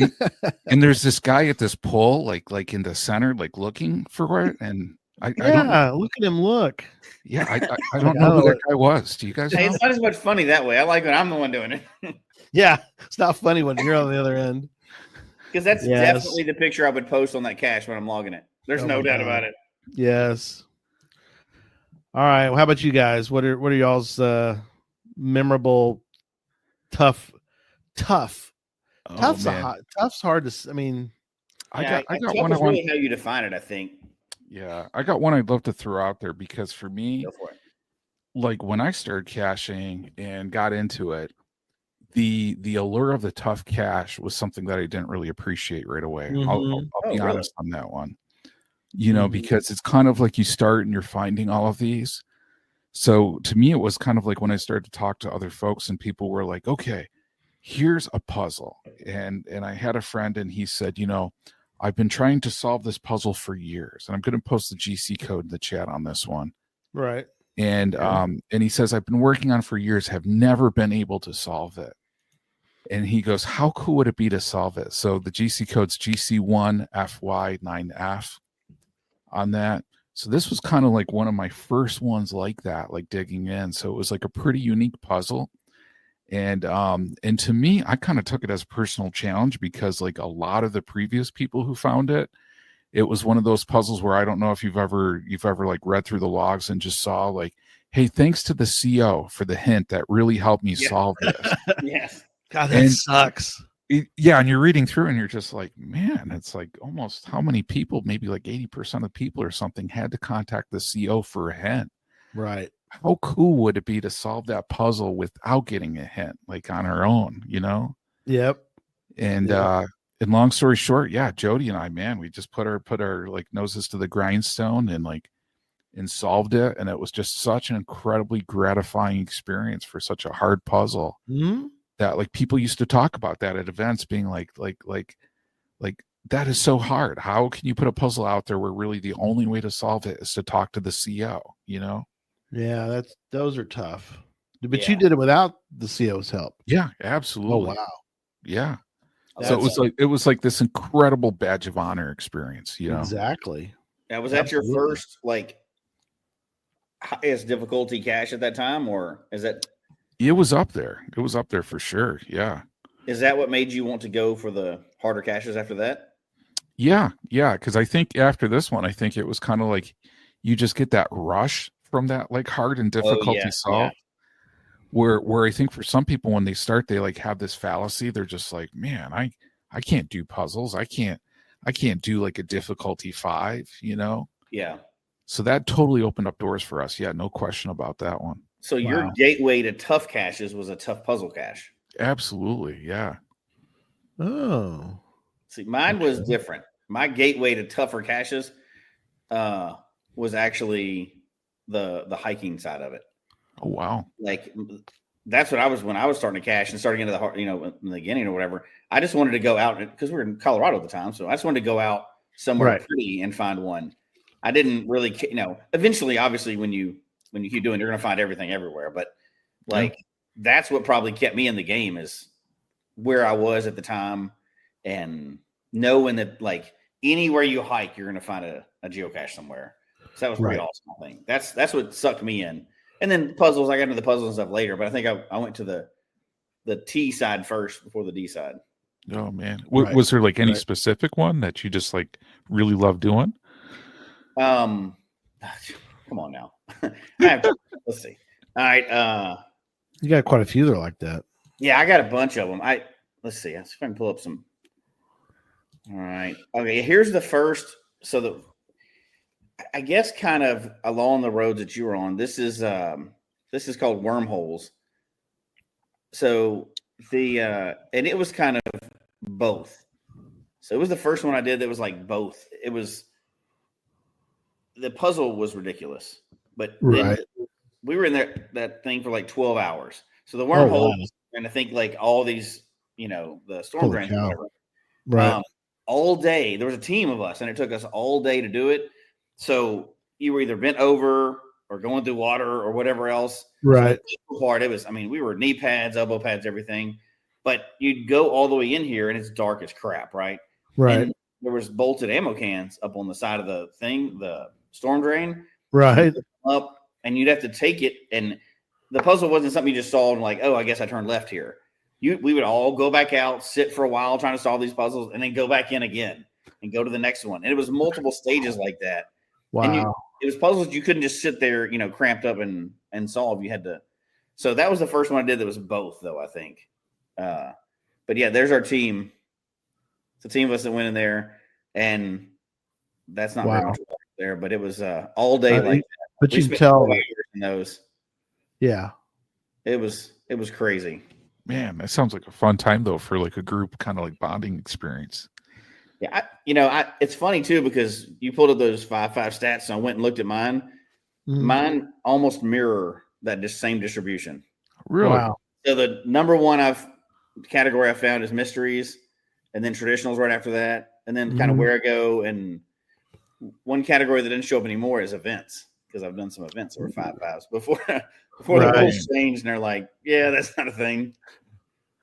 and there's this guy at this pole, like in the center, like looking for it, and I don't look at him. Look. Yeah, I don't know who that guy was. Do you guys know? It's not as much funny that way. I like when I'm the one doing it. Yeah, it's not funny when you're on the other end. Because that's definitely the picture I would post on that cache when I'm logging it. There's no doubt about it. Yes. All right. Well, how about you guys? What are y'all's memorable, tough? Oh man, Tough's hard to. I mean, I Yeah, got tough one I is want. really how you define it, I think. Yeah, I got one I'd love to throw out there because for me, Go for it. like when I started caching and got into it, the allure of the tough cache was something that I didn't really appreciate right away. mhm, I'll Oh, be really? honest on that one. You know, mhm. because it's kind of like you start and you're finding all of these. So to me, it was kind of like when I started to talk to other folks and people were like, okay, here's a puzzle. And I had a friend and he said, you know, I've been trying to solve this puzzle for years. And I'm going to post the GC code in the chat on this one. Right. And he says, I've been working on it for years, have never been able to solve it. And he goes, how cool would it be to solve it? So the GC code's GC1FY9F on that. So this was kind of like one of my first ones like that, like digging in. So it was like a pretty unique puzzle. And to me, I kind of took it as a personal challenge because like a lot of the previous people who found it, it was one of those puzzles where I don't know if you've ever like read through the logs and just saw like, hey, thanks to the CO for the hint that really helped me Yeah. solve this. Yes. God, that And- sucks. Yeah, and you're reading through and you're just like, man, it's like almost how many people, maybe like 80% of people or something had to contact the CO for a hint. Right. How cool would it be to solve that puzzle without getting a hint, like on our own, you know? Yep. And Yeah. and long story short, yeah, Jody and I, man, we just put our like noses to the grindstone and solved it. And it was just such an incredibly gratifying experience for such a hard puzzle. Mhm. That like people used to talk about that at events being like that is so hard. How can you put a puzzle out there where really the only way to solve it is to talk to the CO, you know? Yeah, those are tough. But Yeah. you did it without the CO's help. Yeah, Oh absolutely. wow. Yeah. So That's- it was like this incredible badge of honor experience, you know? Exactly. Now, was that your Absolutely. first like highest difficulty cache at that time, or is that It was up there. It was up there for sure. Yeah. what made you want to go for the harder caches after that? Yeah. Yeah. Cause I think after this one, I think it was kind of like you just get that rush from that like hard and difficulty yeah, solve. Where I think for some people when they start, they like have this fallacy. They're just like, man, I can't do puzzles. I can't do like a difficulty 5, you know? Yeah. So that totally opened up doors for us. Yeah, no question about that one. So your Wow. gateway to tough caches was a tough puzzle cache. Absolutely. Yeah. Oh. See, mine was Okay. different. My gateway to tougher caches was actually the hiking side of it. Oh wow. Like that's what I was when I was starting to cache and starting into the heart, in the beginning or whatever. I just wanted to go out because we were in Colorado at the time, so I just wanted to go out somewhere Right. pretty and find one. I didn't really, eventually, obviously, when you keep doing, you're going to find everything everywhere. But like that's what probably kept me in the game is where I was at the time and knowing that like anywhere you hike, you're going to find a geocache somewhere. So that was pretty Right. awesome. I think that's what sucked me in. And then puzzles, I got into the puzzles and stuff later, but I think I went to the T side first before the D side. Oh man. Right. Was there like any Right. specific one that you just like really love doing? Come on now. Let's see. All right. You got quite a few that are like that. Yeah, I got a bunch of them. Let's see. Let's see if I can pull up some. All right. Okay. Here's the first. So I guess kind of along the roads that you were on. This is called wormholes. So and it was kind of both. So it was the first one I did that was like both. It was the puzzle was ridiculous, but then Right. we were in that thing for like 12 hours. So the wormhole, wow. and I think like all these, the storm Holy drains, or cow. whatever, Right. all day. There was a team of us, and it took us all day to do it. So you were either bent over or going through water or whatever else. Right. So the part, it was, I mean, we were knee pads, elbow pads, everything. But you'd go all the way in here, and it's dark as crap, right? Right. And there was bolted ammo cans up on the side of the thing, the storm drain. Right. Up, and you'd have to take it. And the puzzle wasn't something you just saw and like, oh, I guess I turned left here. We would all go back out, sit for a while trying to solve these puzzles, and then go back in again and go to the next one. And it was multiple stages like that. Wow. It was puzzles you couldn't just sit there, cramped up and solve. You had to. So that was the first one I did that was both, though, I think. But yeah, there's our team. It's a team of us that went in there, and that's not very much water there, but it was all day like that. But We you can spent tell. 4 hours in those. Yeah. It was crazy. Man, that sounds like a fun time though for like a group kind of like bonding experience. Yeah, it's funny too because you pulled up those 5 stats, and I went and looked at mine. Mm-hmm. Mine almost mirror that same distribution. Really? Wow. So the number one category I found is mysteries, and then traditionals right after that, and then kind of where I go. And one category that didn't show up anymore is events because I've done some events that were 5 before the rules changed, and they're like, yeah, that's not a thing.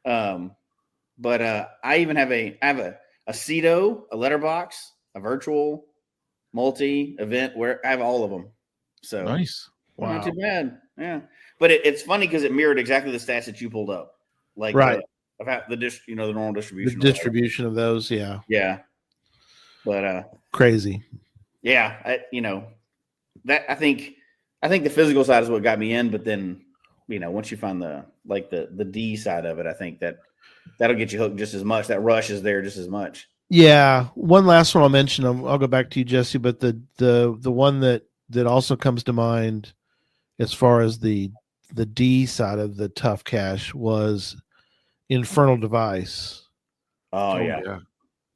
But I even have a CETO, a letterbox, a virtual, multi event where I have all of them. So nice. Wow. Not too bad. Yeah. But it's funny because it mirrored exactly the stats that you pulled up. Like about the normal distribution. The distribution of those, yeah. Yeah. But crazy. Yeah, that I think the physical side is what got me in, but then once you find the D side of it, I think that'll get you hooked just as much. That rush is there just as much. Yeah. One last one I'll mention. I'll go back to you, Jesse, but the one that also comes to mind as far as the D side of the tough cache was Infernal Device. Oh yeah.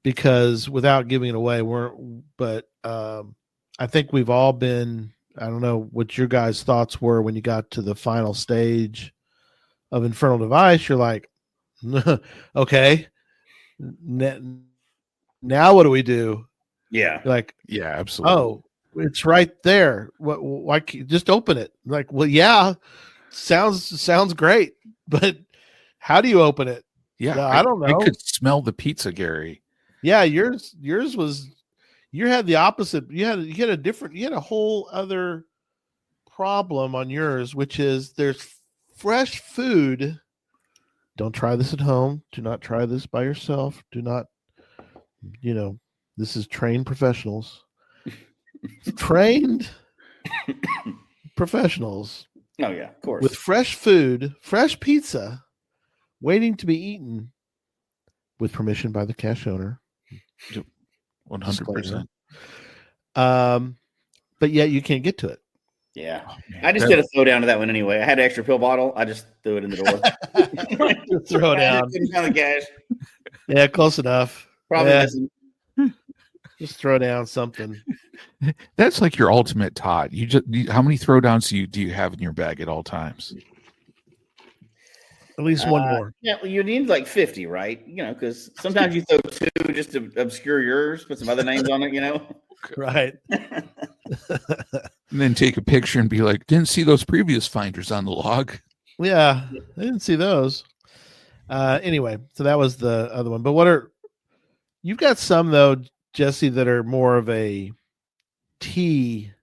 Because without giving it away, I think we've all been. I don't know what your guys' thoughts were when you got to the final stage of Infernal Device. You're like, okay, now what do we do? Yeah. You're like, yeah, absolutely. Oh, it's right there. Why just open it? Like, well, yeah, sounds great, but how do you open it? Yeah, I don't know. I could smell the pizza, Gary. Yeah, yours was. You had the opposite. You had a whole other problem on yours, which is there's fresh food. Don't try this at home. Do not try this by yourself. Do not, this is trained professionals. Trained professionals. Oh yeah, of course. With fresh food, fresh pizza, waiting to be eaten with permission by the cache owner. 100%. But yet you can't get to it. Yeah. I just did a throwdown to that one anyway. I had an extra pill bottle. I just threw it in the door. Just throw it down. Couldn't the cash. Yeah, close enough. Probably missing. Just throw down something. That's like your ultimate Todd. How many throwdowns do you have in your bag at all times? At least one more. Yeah, well, you need like 50, right? Because sometimes you throw 2 just to obscure yours, put some other names on it, Right. And then take a picture and be like, didn't see those previous finders on the log. Yeah, I didn't see those. Anyway, so that was the other one. But you've got some though, Jesse, that are more of a T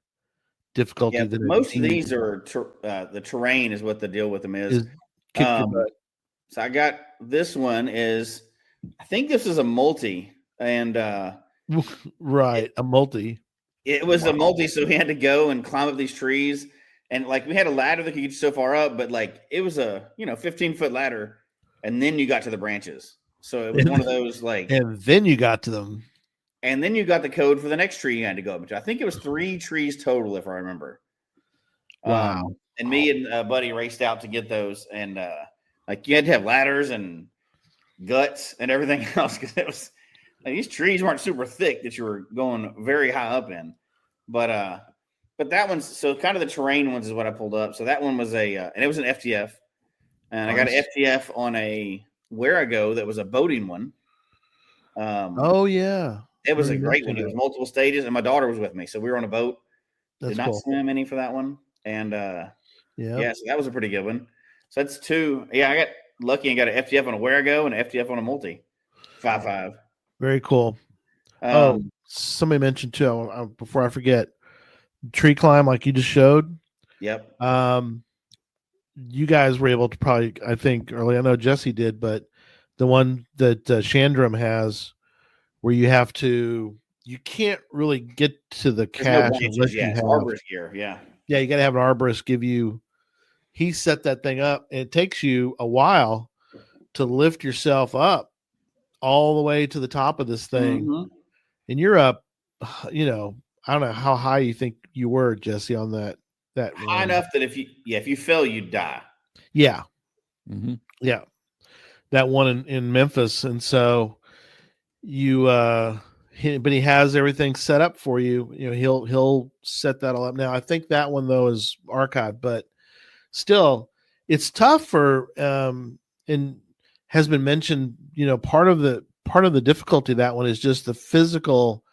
difficulty than most of these are the terrain is what the deal with them is. So I got this one is, I think this is a multi, and right, a multi. It was a multi, so we had to go and climb up these trees, and like we had a ladder that could get you so far up, but like it was a 15-foot ladder, and then you got to the branches. So it was one of those like, and then you got to them, and then you got the code for the next tree you had to go up to. I think it was 3 trees total, if I remember. Wow. And me and a buddy raced out to get those, and like you had to have ladders and guts and everything else because it was like these trees weren't super thick that you were going very high up in. But that one's so kind of the terrain ones is what I pulled up. So that one was and it was an FTF, and I got an FTF on a where I go that was a boating one. Oh yeah, it was a great one. It was multiple stages, and my daughter was with me, so we were on a boat. Did not swim any for that one. And so that was a pretty good one. So that's 2. Yeah, I got lucky and got an FTF on a where I go and an FTF on a multi 5.5. Very cool. Somebody mentioned too, before I forget, tree climb like you just showed. Yep. You guys were able to probably, I think early, I know Jesse did, but the one that Shandram has where you have to you can't really get to the There's no cache branches. unless Yeah, you it's have. arborist gear. Yeah. Yeah, you got to have an arborist give you. He set that thing up, and it takes you a while to lift yourself up all the way to the top of this thing, Mhm. and you're up. I don't know how high you think you were, Jesse, on that High one. enough that if you fell, you'd die. Yeah, Mm-hmm. yeah, that one in Memphis, and so you but he has everything set up for you. He'll set that all up. Now I think that one though is archived, but still it's tough for and has been mentioned, part of the difficulty of that one is just the physical,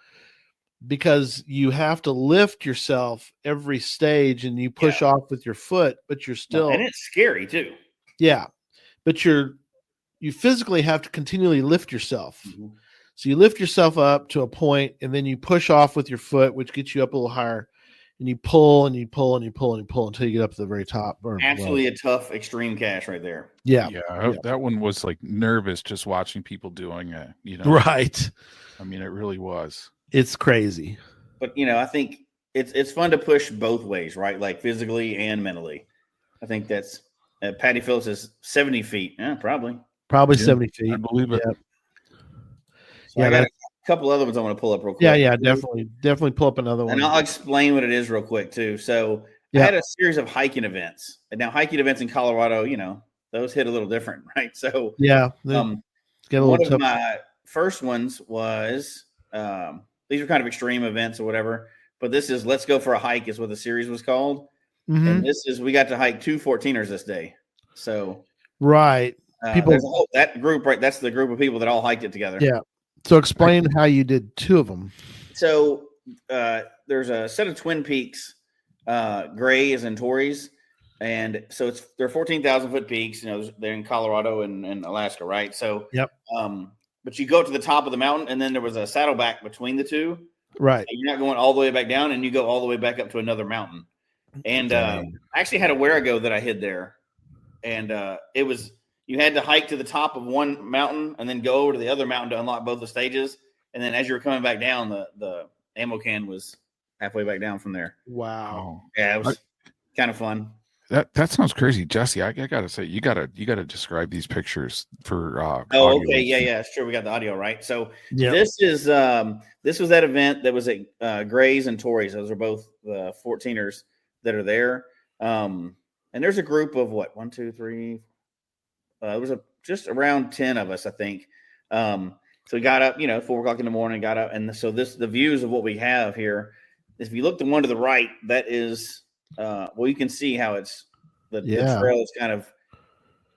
because you have to lift yourself every stage and you push off with your foot, but you're still, and it's scary too. yeah, but you physically have to continually lift yourself. Mhm. So you lift yourself up to a point and then you push off with your foot, which gets you up a little higher, and you pull and you pull and you pull and you pull until you get up to the very top. Absolutely a tough extreme cache right there. Yeah. That one was like nervous just watching people doing it. Right. I mean, it really was. It's crazy. But I think it's fun to push both ways, right? Like physically and mentally. I think that's Patty Phillips is 70 feet. Yeah, probably 70 feet. I believe it. Yeah. So I got a couple other ones I want to pull up real quick. Yeah, definitely pull up another one. And I'll explain what it is real quick too. So I had a series of hiking events. And now hiking events in Colorado, those hit a little different, right? So yeah, one of my first ones was these are kind of extreme events or whatever, but this is Let's Go for a Hike is what the series was called. Mm-hmm. And this is, we got to hike 2 14ers this day. So right. People, that group, right? That's the group of people that all hiked it together. Yeah. So explain how you did 2 of them. So there's a set of Twin Peaks, Grays and Torreys. And so they're 14,000 foot peaks, they're in Colorado and Alaska. Right. So, yep. But you go to the top of the mountain and then there was a saddleback between the two. Right. You're not going all the way back down and you go all the way back up to another mountain. And I actually had a Werago that I hid there. And it was, you had to hike to the top of one mountain and then go over to the other mountain to unlock both the stages. And then as you were coming back down, the ammo can was halfway back down from there. Wow. Yeah, it was kind of fun. That sounds crazy, Jesse. I gotta say, you gotta describe these pictures for. Okay, yeah, sure. We got the audio right. So this was that event that was at Grays and Torreys. Those are both the 14ers that are there. And there's a group of what 1, 2, 3. It was just around 10 of us, I think. So we got up, 4:00 in the morning, got up, and so the views of what we have here. If you look the one to the right, that is. You can see how it's the trail is kind of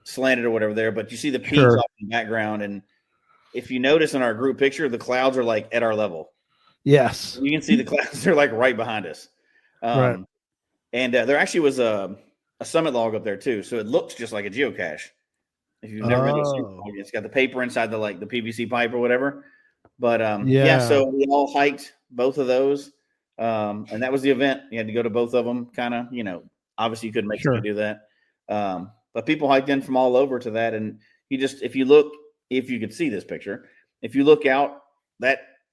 slanted or whatever there, but you see the peaks off in the background. And if you notice in our group picture, the clouds are like at our level. Yes. You can see the clouds are like right behind us. Right. And there actually was a summit log up there too. So it looks just like a geocache. If you've never been to a summit log, it's got the paper inside the PVC pipe or whatever. But so we all hiked both of those. And that was the event. You had to go to both of them, kind of, obviously you couldn't make sure to do that. But people hiked in from all over to that. And if you could see this picture, if you look out,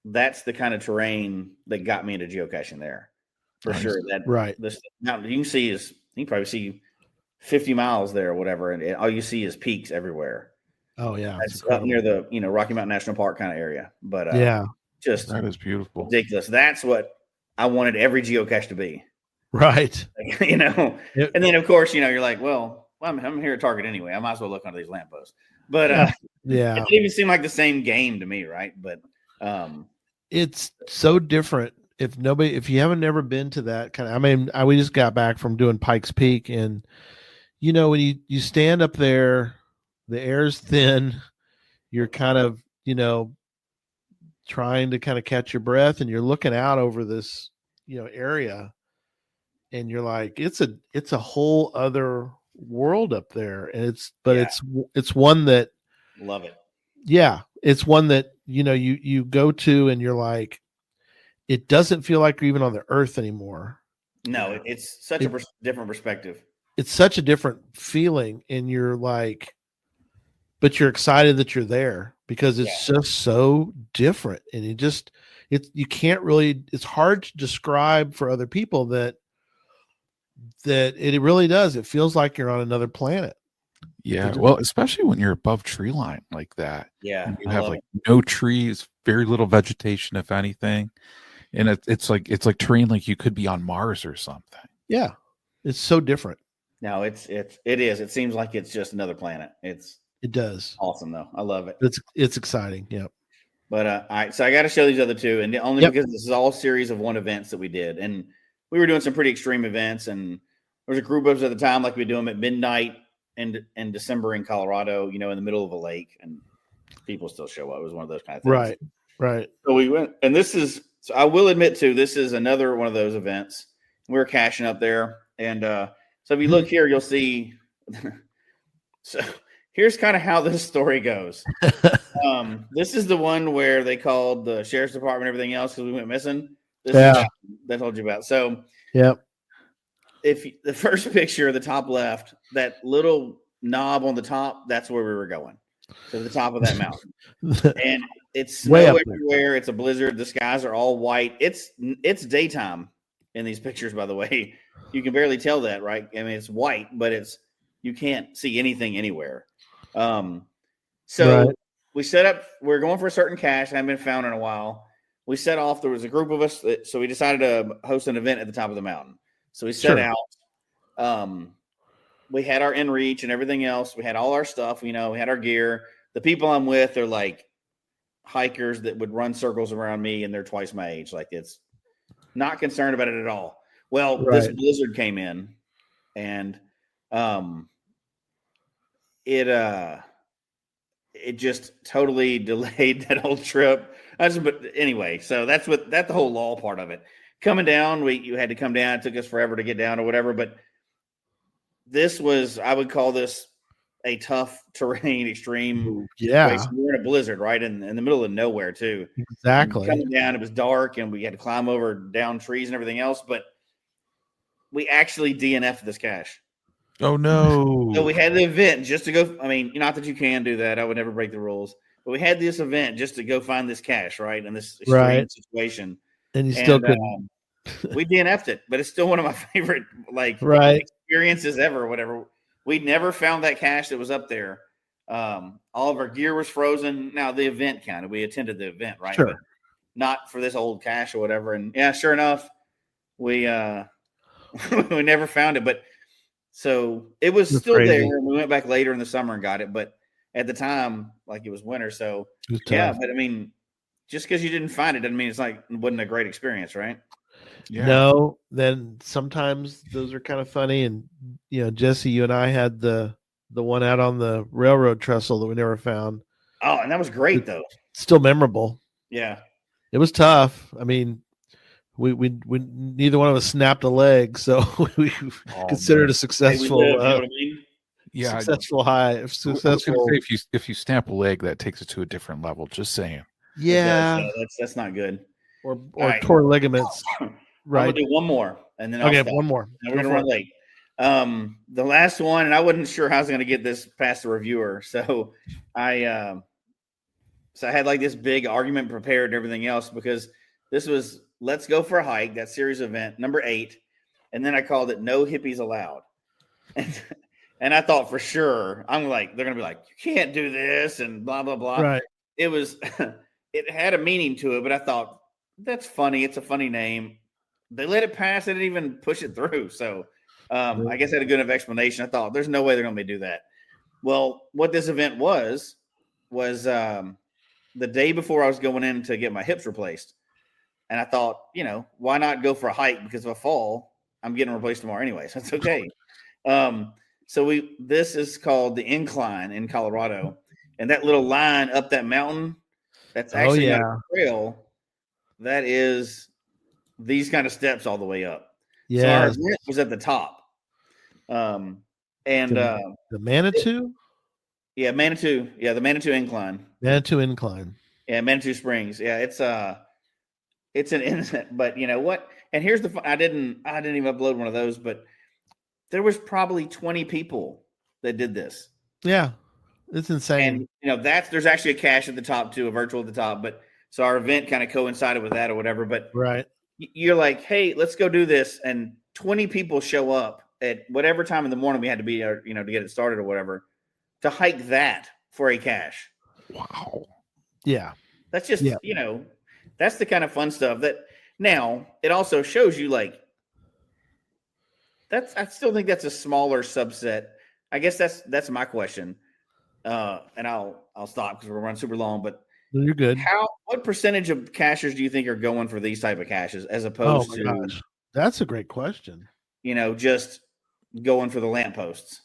that's the kind of terrain that got me into geocaching there for sure. That this mountain you can probably see 50 miles there or whatever. And all you see is peaks everywhere. Oh yeah. That's up near the, Rocky Mountain National Park kind of area. But just that is beautiful. Ridiculous. That's what I wanted every geocache to be. Right. And then of course, you're like, well, I'm here at Target anyway. I might as well look under these lampposts. But it didn't even seem like the same game to me, right? But it's so different. If you haven't never been to that kind of, we just got back from doing Pikes Peak, and when you stand up there, the air's thin, you're kind of, trying to kind of catch your breath, and you're looking out over this, area, and you're like, it's a whole other world up there. And it's one that love it. Yeah. It's one that, you go to and you're like, it doesn't feel like you're even on the earth anymore. No, it's such a different perspective. It's such a different feeling. And you're like, but you're excited that you're there because it's just so different. And you can't really, it's hard to describe for other people that it really does. It feels like you're on another planet. Yeah, well, especially when you're above tree line like that. Yeah, And you I have love like no trees, very little vegetation, if anything. And it's like terrain like you could be on Mars or something. Yeah. It's so different. No, it is. It seems like it's just another planet. It does. Awesome though. I love it. It's exciting. Yeah. But all right, so I got to show these other two, and only because this is all series of one events that we did, and we were doing some pretty extreme events, and there was a group of us at the time, like we do them at midnight in December in Colorado, in the middle of a lake, and people still show up. It was one of those kind of things. Right. So we went, and so I will admit too, this is another one of those events. We were caching up there, and so if you look here, you'll see. So here's kind of how this story goes. This is the one where they called the sheriff's department and everything else because we went missing. This is that I told you about. So, if the first picture, the top left, that little knob on the top, that's where we were going. To the top of that mountain, and it's snow everywhere. It's a blizzard. The skies are all white. It's daytime in these pictures, by the way. You can barely tell that, right? I mean, it's white, but you can't see anything anywhere. We set up. We're going for a certain cache. Hadn't been found in a while. We set off. There was a group of us, so we decided to host an event at the top of the mountain. So we set out. We had our inReach and everything else. We had all our stuff. We had our gear. The people I'm with are like hikers that would run circles around me, and they're twice my age. Like, it's not concerned about it at all. Well, this blizzard came in, and it just totally delayed that whole trip. But anyway, so that's the whole law part of it. Coming down, you had to come down. It took us forever to get down or whatever, but I would call this a tough terrain, extreme. Yeah. We're in a blizzard, right? In the middle of nowhere too. Exactly. Coming down, it was dark and we had to climb over down trees and everything else, but we actually DNF'd this cache. Oh no. So we had the event just to go. I mean, not that you can do that. I would never break the rules, but we had this event just to go find this cache, right? In this extreme situation. And you still couldn't. We DNF'd it, but it's still one of my favorite experiences ever. Whatever. We never found that cache that was up there. All of our gear was frozen. Now the event counted. We attended the event, right? Sure. But not for this old cache or whatever. And yeah, sure enough, we we never found it. But so it was still there. And we went back later in the summer and got it. But at the time, like, it was winter. So yeah, but I mean, just because you didn't find it doesn't mean it wasn't a great experience, right? Yeah. No, then sometimes those are kind of funny. And, Jesse, you and I had the one out on the railroad trestle that we never found. Oh, and that was great, though. Still memorable. Yeah. It was tough. I mean, we neither one of us snapped a leg, so we considered a successful successful high. Successful. If you stamp a leg, that takes it to a different level. Just saying. Yeah, that's not good. Or tore ligaments. Right. I'm gonna do one more, and then one more. And we're gonna run late. The last one, and I wasn't sure how I was gonna get this past the reviewer, so I had like this big argument prepared and everything else, because this was Let's Go for a Hike, that series event, number 8, and then I called it No Hippies Allowed. And I thought for sure, I'm like, they're gonna be like, you can't do this and blah blah blah. Right. It was it had a meaning to it, but I thought, that's funny. It's a funny name. They let it pass. They didn't even push it through. So I guess I had a good enough explanation. I thought, there's no way they're going to do that. Well, what this event was the day before I was going in to get my hips replaced. And I thought, why not go for a hike? Because if I fall, I'm getting replaced tomorrow anyway. So it's okay. This is called the Incline in Colorado. And that little line up that mountain, that's actually not a trail. That is these kind of steps all the way up. Yeah. So our event was at the top. The Manitou? Yeah, Manitou. Yeah, the Manitou Incline. Manitou Incline. Yeah, Manitou Springs. Yeah, it's an incident, but you know what? And here's I didn't even upload one of those, but there was probably 20 people that did this. Yeah. It's insane. And there's actually a cache at the top too, a virtual at the top, but So our event kind of coincided with that or whatever. But Right. you're like, hey, let's go do this. And 20 people show up at whatever time in the morning we had to be, to get it started or whatever, to hike that for a cache. Wow. Yeah. That's just, Yeah. that's the kind of fun stuff that now it also shows you like, I still think that's a smaller subset. I guess that's my question. And I'll stop because we're running super long, but You're good. what percentage of cachers do you think are going for these type of caches as Oh opposed my to, gosh. That's a great question. just going for the lampposts?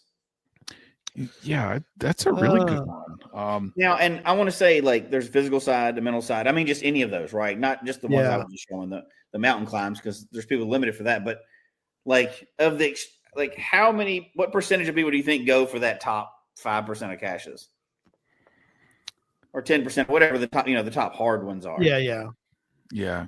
Yeah, that's a really good one. Now, and I want to say, like, there's a physical side, the mental side. I mean, just any of those, right? Not just the ones I was just showing, the mountain climbs, because there's people limited for that. But like what percentage of people do you think go for that top 5% of caches, or 10%, whatever the top, the top hard ones are? Yeah.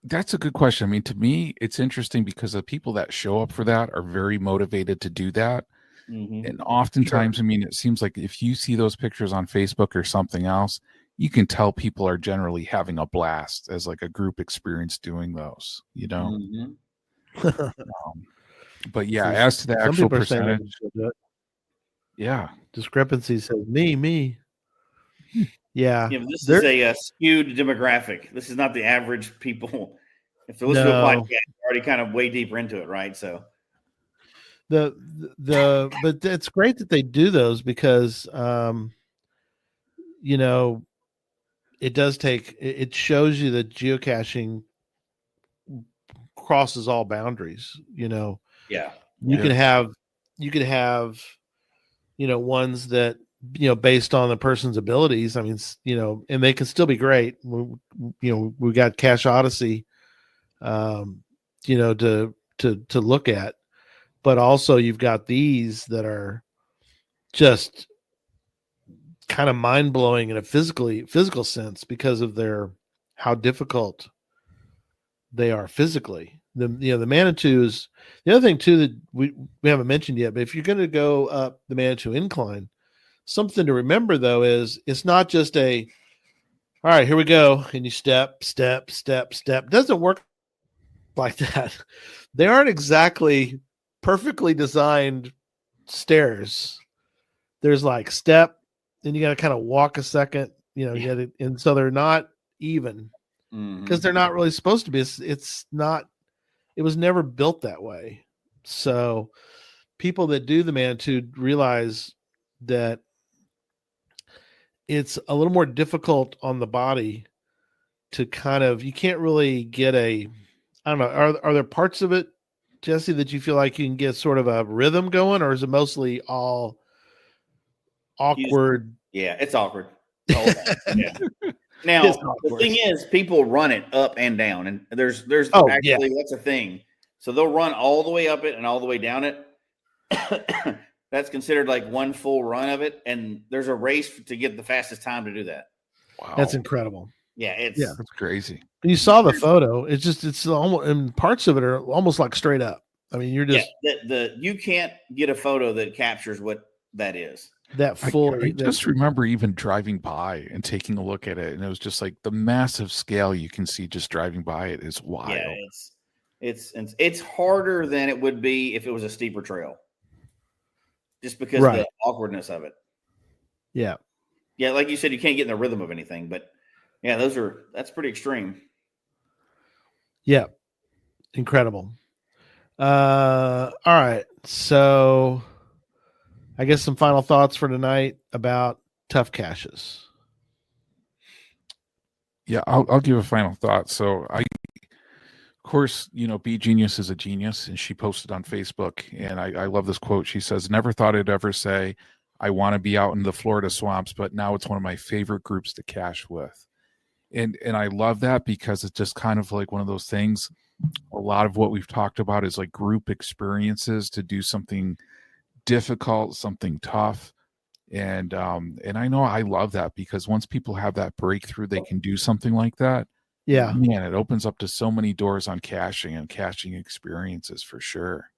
That's a good question. I mean, to me, it's interesting because the people that show up for that are very motivated to do that. Mm-hmm. And oftentimes, I mean, it seems like if you see those pictures on Facebook or something else, you can tell people are generally having a blast as like a group experience doing those, Mm-hmm. But yeah, as to the Some actual people are saying they percentage, can do it. yeah, Discrepancy says me. Yeah. But this is a skewed demographic. This is not the average people. If they're listening to a podcast, they're already kind of way deeper into it, right? So but it's great that they do those because it shows you that geocaching crosses all boundaries. yeah, you can have ones that based on the person's abilities. I mean, and they can still be great. We got Cache Odyssey to look at, but also you've got these that are just kind of mind-blowing in a physical sense because of how difficult they are physically. The Manitou is the other thing too that we haven't mentioned yet, but if you're going to go up the Manitou incline, something to remember though is it's not just all right, here we go, and you step. It doesn't work like that. They aren't exactly perfectly designed stairs. There's like step, then you got to kind of walk a second, and so they're not even because they're not really supposed to be. It's not. It was never built that way. So people that do the Manitou realize that it's a little more difficult on the body to you can't really get I don't know. Are there parts of it, Jesse, that you feel like you can get sort of a rhythm going, or is it mostly all awkward? It's awkward. Yeah. Now the thing is, people run it up and down, and there's that's a thing. So they'll run all the way up it and all the way down it. That's considered like one full run of it, and there's a race to get the fastest time to do that. Wow, that's incredible. Yeah, that's crazy. You saw the photo. It's almost, and parts of it are almost like straight up. I mean, you're just you can't get a photo that captures what that is. That full. I just remember even driving by and taking a look at it, and it was just like the massive scale you can see just driving by it is wild. Yeah, it's harder than it would be if it was a steeper trail, just because of the awkwardness of it. Yeah, like you said, you can't get in the rhythm of anything, but yeah, that's pretty extreme. Yeah, incredible. All right, so I guess some final thoughts for tonight about tough caches. Yeah, I'll give a final thought. So of course, B Genius is a genius, and she posted on Facebook, and I love this quote. She says, "Never thought I'd ever say I want to be out in the Florida swamps, but now it's one of my favorite groups to cache with." And I love that because it's just kind of like one of those things. A lot of what we've talked about is like group experiences to do something difficult, something tough. And I know I love that because once people have that breakthrough, they can do something like that. Yeah, man, it opens up to so many doors on caching and caching experiences for sure.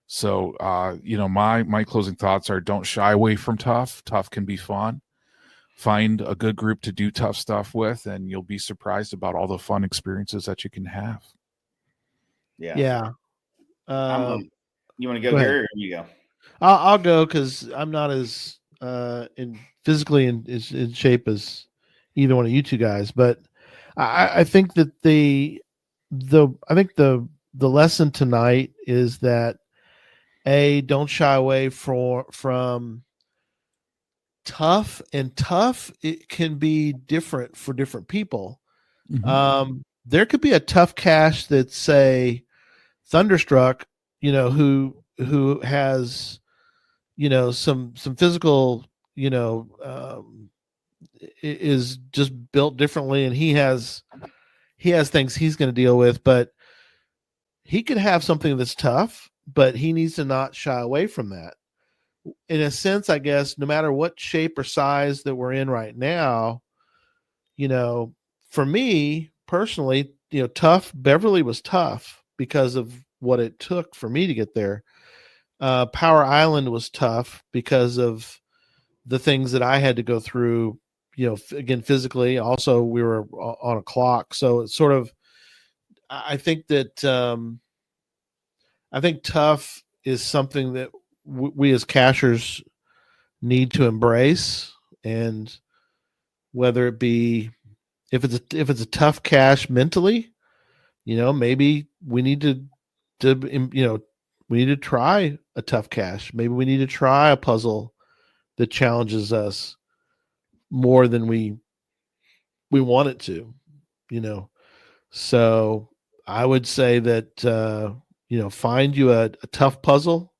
So my closing thoughts are: don't shy away from tough. Tough can be fun. find a good group to do tough stuff with, and you'll be surprised about all the fun experiences that you can have. Yeah. Yeah. You want to go, go ahead. Gary, or you go? I'll go because I'm not as physically in shape as either one of you two guys, but I think that the lesson tonight is that don't shy away from tough, and tough it can be different for different people. There could be a tough cache that's, say, Thunderstruck, who has some physical, is just built differently, and he has things he's going to deal with, but he could have something that's tough, but he needs to not shy away from that. In a sense, I guess, no matter what shape or size that we're in right now, for me personally, tough, Beverly was tough because of what it took for me to get there. Power Island was tough because of the things that I had to go through, again, physically. Also, we were on a clock. So it's sort of, I think that, I think tough is something that we as cachers need to embrace. And whether it be, if it's a tough cache mentally, maybe we need to we need to try a tough cache. Maybe we need to try a puzzle that challenges us more than we want it to, So I would say that, find you a tough puzzle,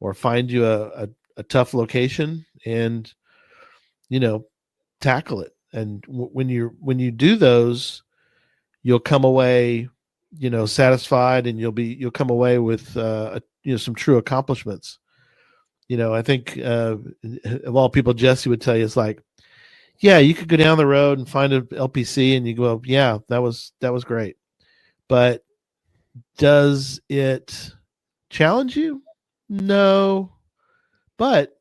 or find you a tough location, and, tackle it. And when you do those, you'll come away, satisfied, and you'll come away with, some true accomplishments. I think, of all people, Jesse would tell you, it's like, yeah, you could go down the road and find an LPC and you go, yeah, that was great. But does it challenge you? No, but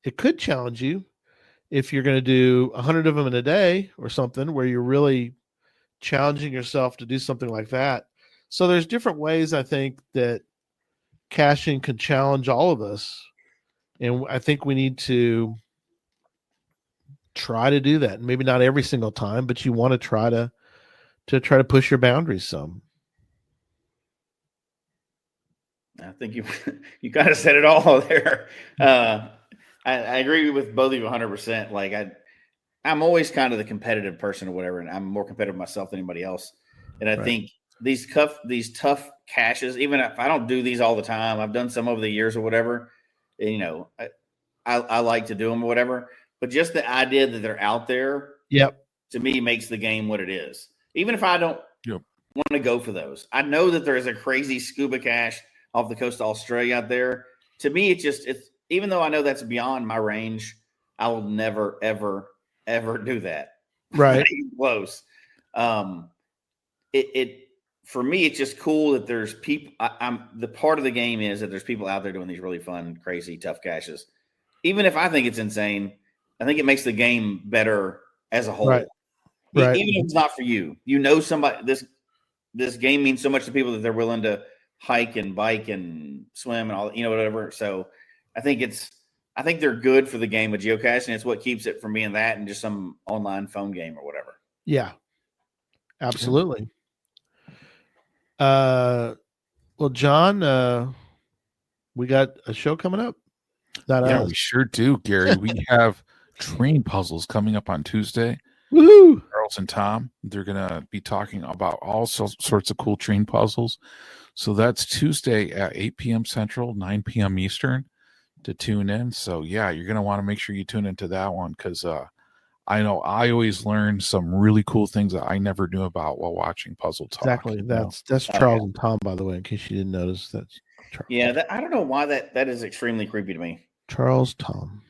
it could challenge you if you're going to do 100 of them in a day or something, where you're really challenging yourself to do something like that. So there's different ways, I think, that caching can challenge all of us. And I think we need to try to do that. Maybe not every single time, but you want to try to push your boundaries some. I think you kind of said it all there. I agree with both of you 100%. Like I'm always kind of the competitive person or whatever, and I'm more competitive myself than anybody else. And I think these tough caches, even if I don't do these all the time, I've done some over the years or whatever. And, I like to do them or whatever. But just the idea that they're out there, to me, makes the game what it is. Even if I don't want to go for those, I know that there is a crazy scuba cache off the coast of Australia out there. To me, it's even though I know that's beyond my range, I will never, ever, ever do that. Right. Close. For me, it's just cool that there's people. I'm the part of the game is that there's people out there doing these really fun, crazy, tough caches. Even if I think it's insane, I think it makes the game better as a whole. Right. Even if it's not for you, somebody. This game means so much to people that they're willing to hike and bike and swim and all, whatever. So I think they're good for the game of geocaching. It's what keeps it from being that and just some online phone game or whatever. Yeah, absolutely. Well, John, we got a show coming up. We sure do, Gary. We have train puzzles coming up on Tuesday. Woohoo! Charles and Tom, they're going to be talking about all sorts of cool train puzzles. So that's Tuesday at 8 p.m. Central, 9 p.m. Eastern to tune in. So, yeah, you're going to want to make sure you tune into that one, because I know I always learn some really cool things that I never knew about while watching Puzzle Talk. Exactly. That's Charles and Tom, by the way, in case you didn't notice. That's Charles. Yeah, I don't know why that is extremely creepy to me. Charles, Tom.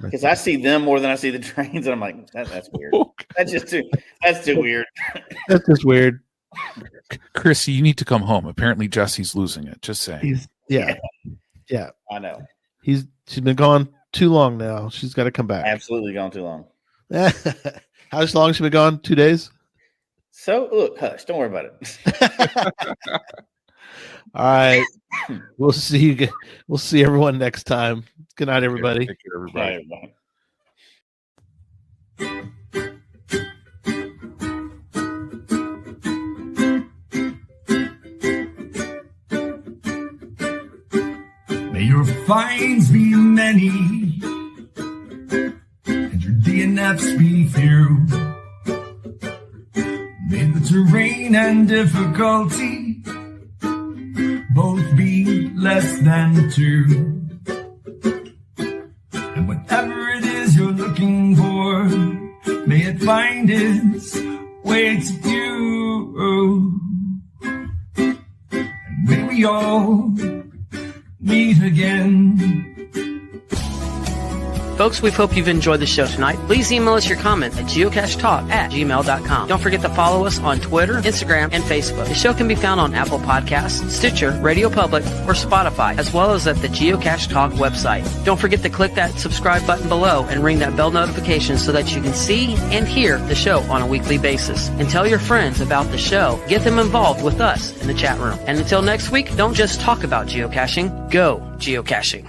Because I see them more than I see the trains, and I'm like, that's weird. That's too weird. That's just weird. Chris, you need to come home. Apparently, Jesse's losing it. Just saying. Yeah. I know. She's been gone too long now. She's got to come back. Absolutely gone too long. How long has she been gone? 2 days? So look, hush, don't worry about it. All right. We'll see you. We'll see everyone next time. Good night, everybody. Take care, everybody. Bye, everybody. May your finds be many, and your DNFs be few. May the terrain and difficulty both be less than 2. And whatever it is you're looking for, may it find its way to you. And may we all meet again. Folks, we hope you've enjoyed the show tonight. Please email us your comments at geocachetalk@gmail.com. Don't forget to follow us on Twitter, Instagram, and Facebook. The show can be found on Apple Podcasts, Stitcher, Radio Public, or Spotify, as well as at the Geocache Talk website. Don't forget to click that subscribe button below and ring that bell notification so that you can see and hear the show on a weekly basis. And tell your friends about the show. Get them involved with us in the chat room. And until next week, don't just talk about geocaching, go geocaching.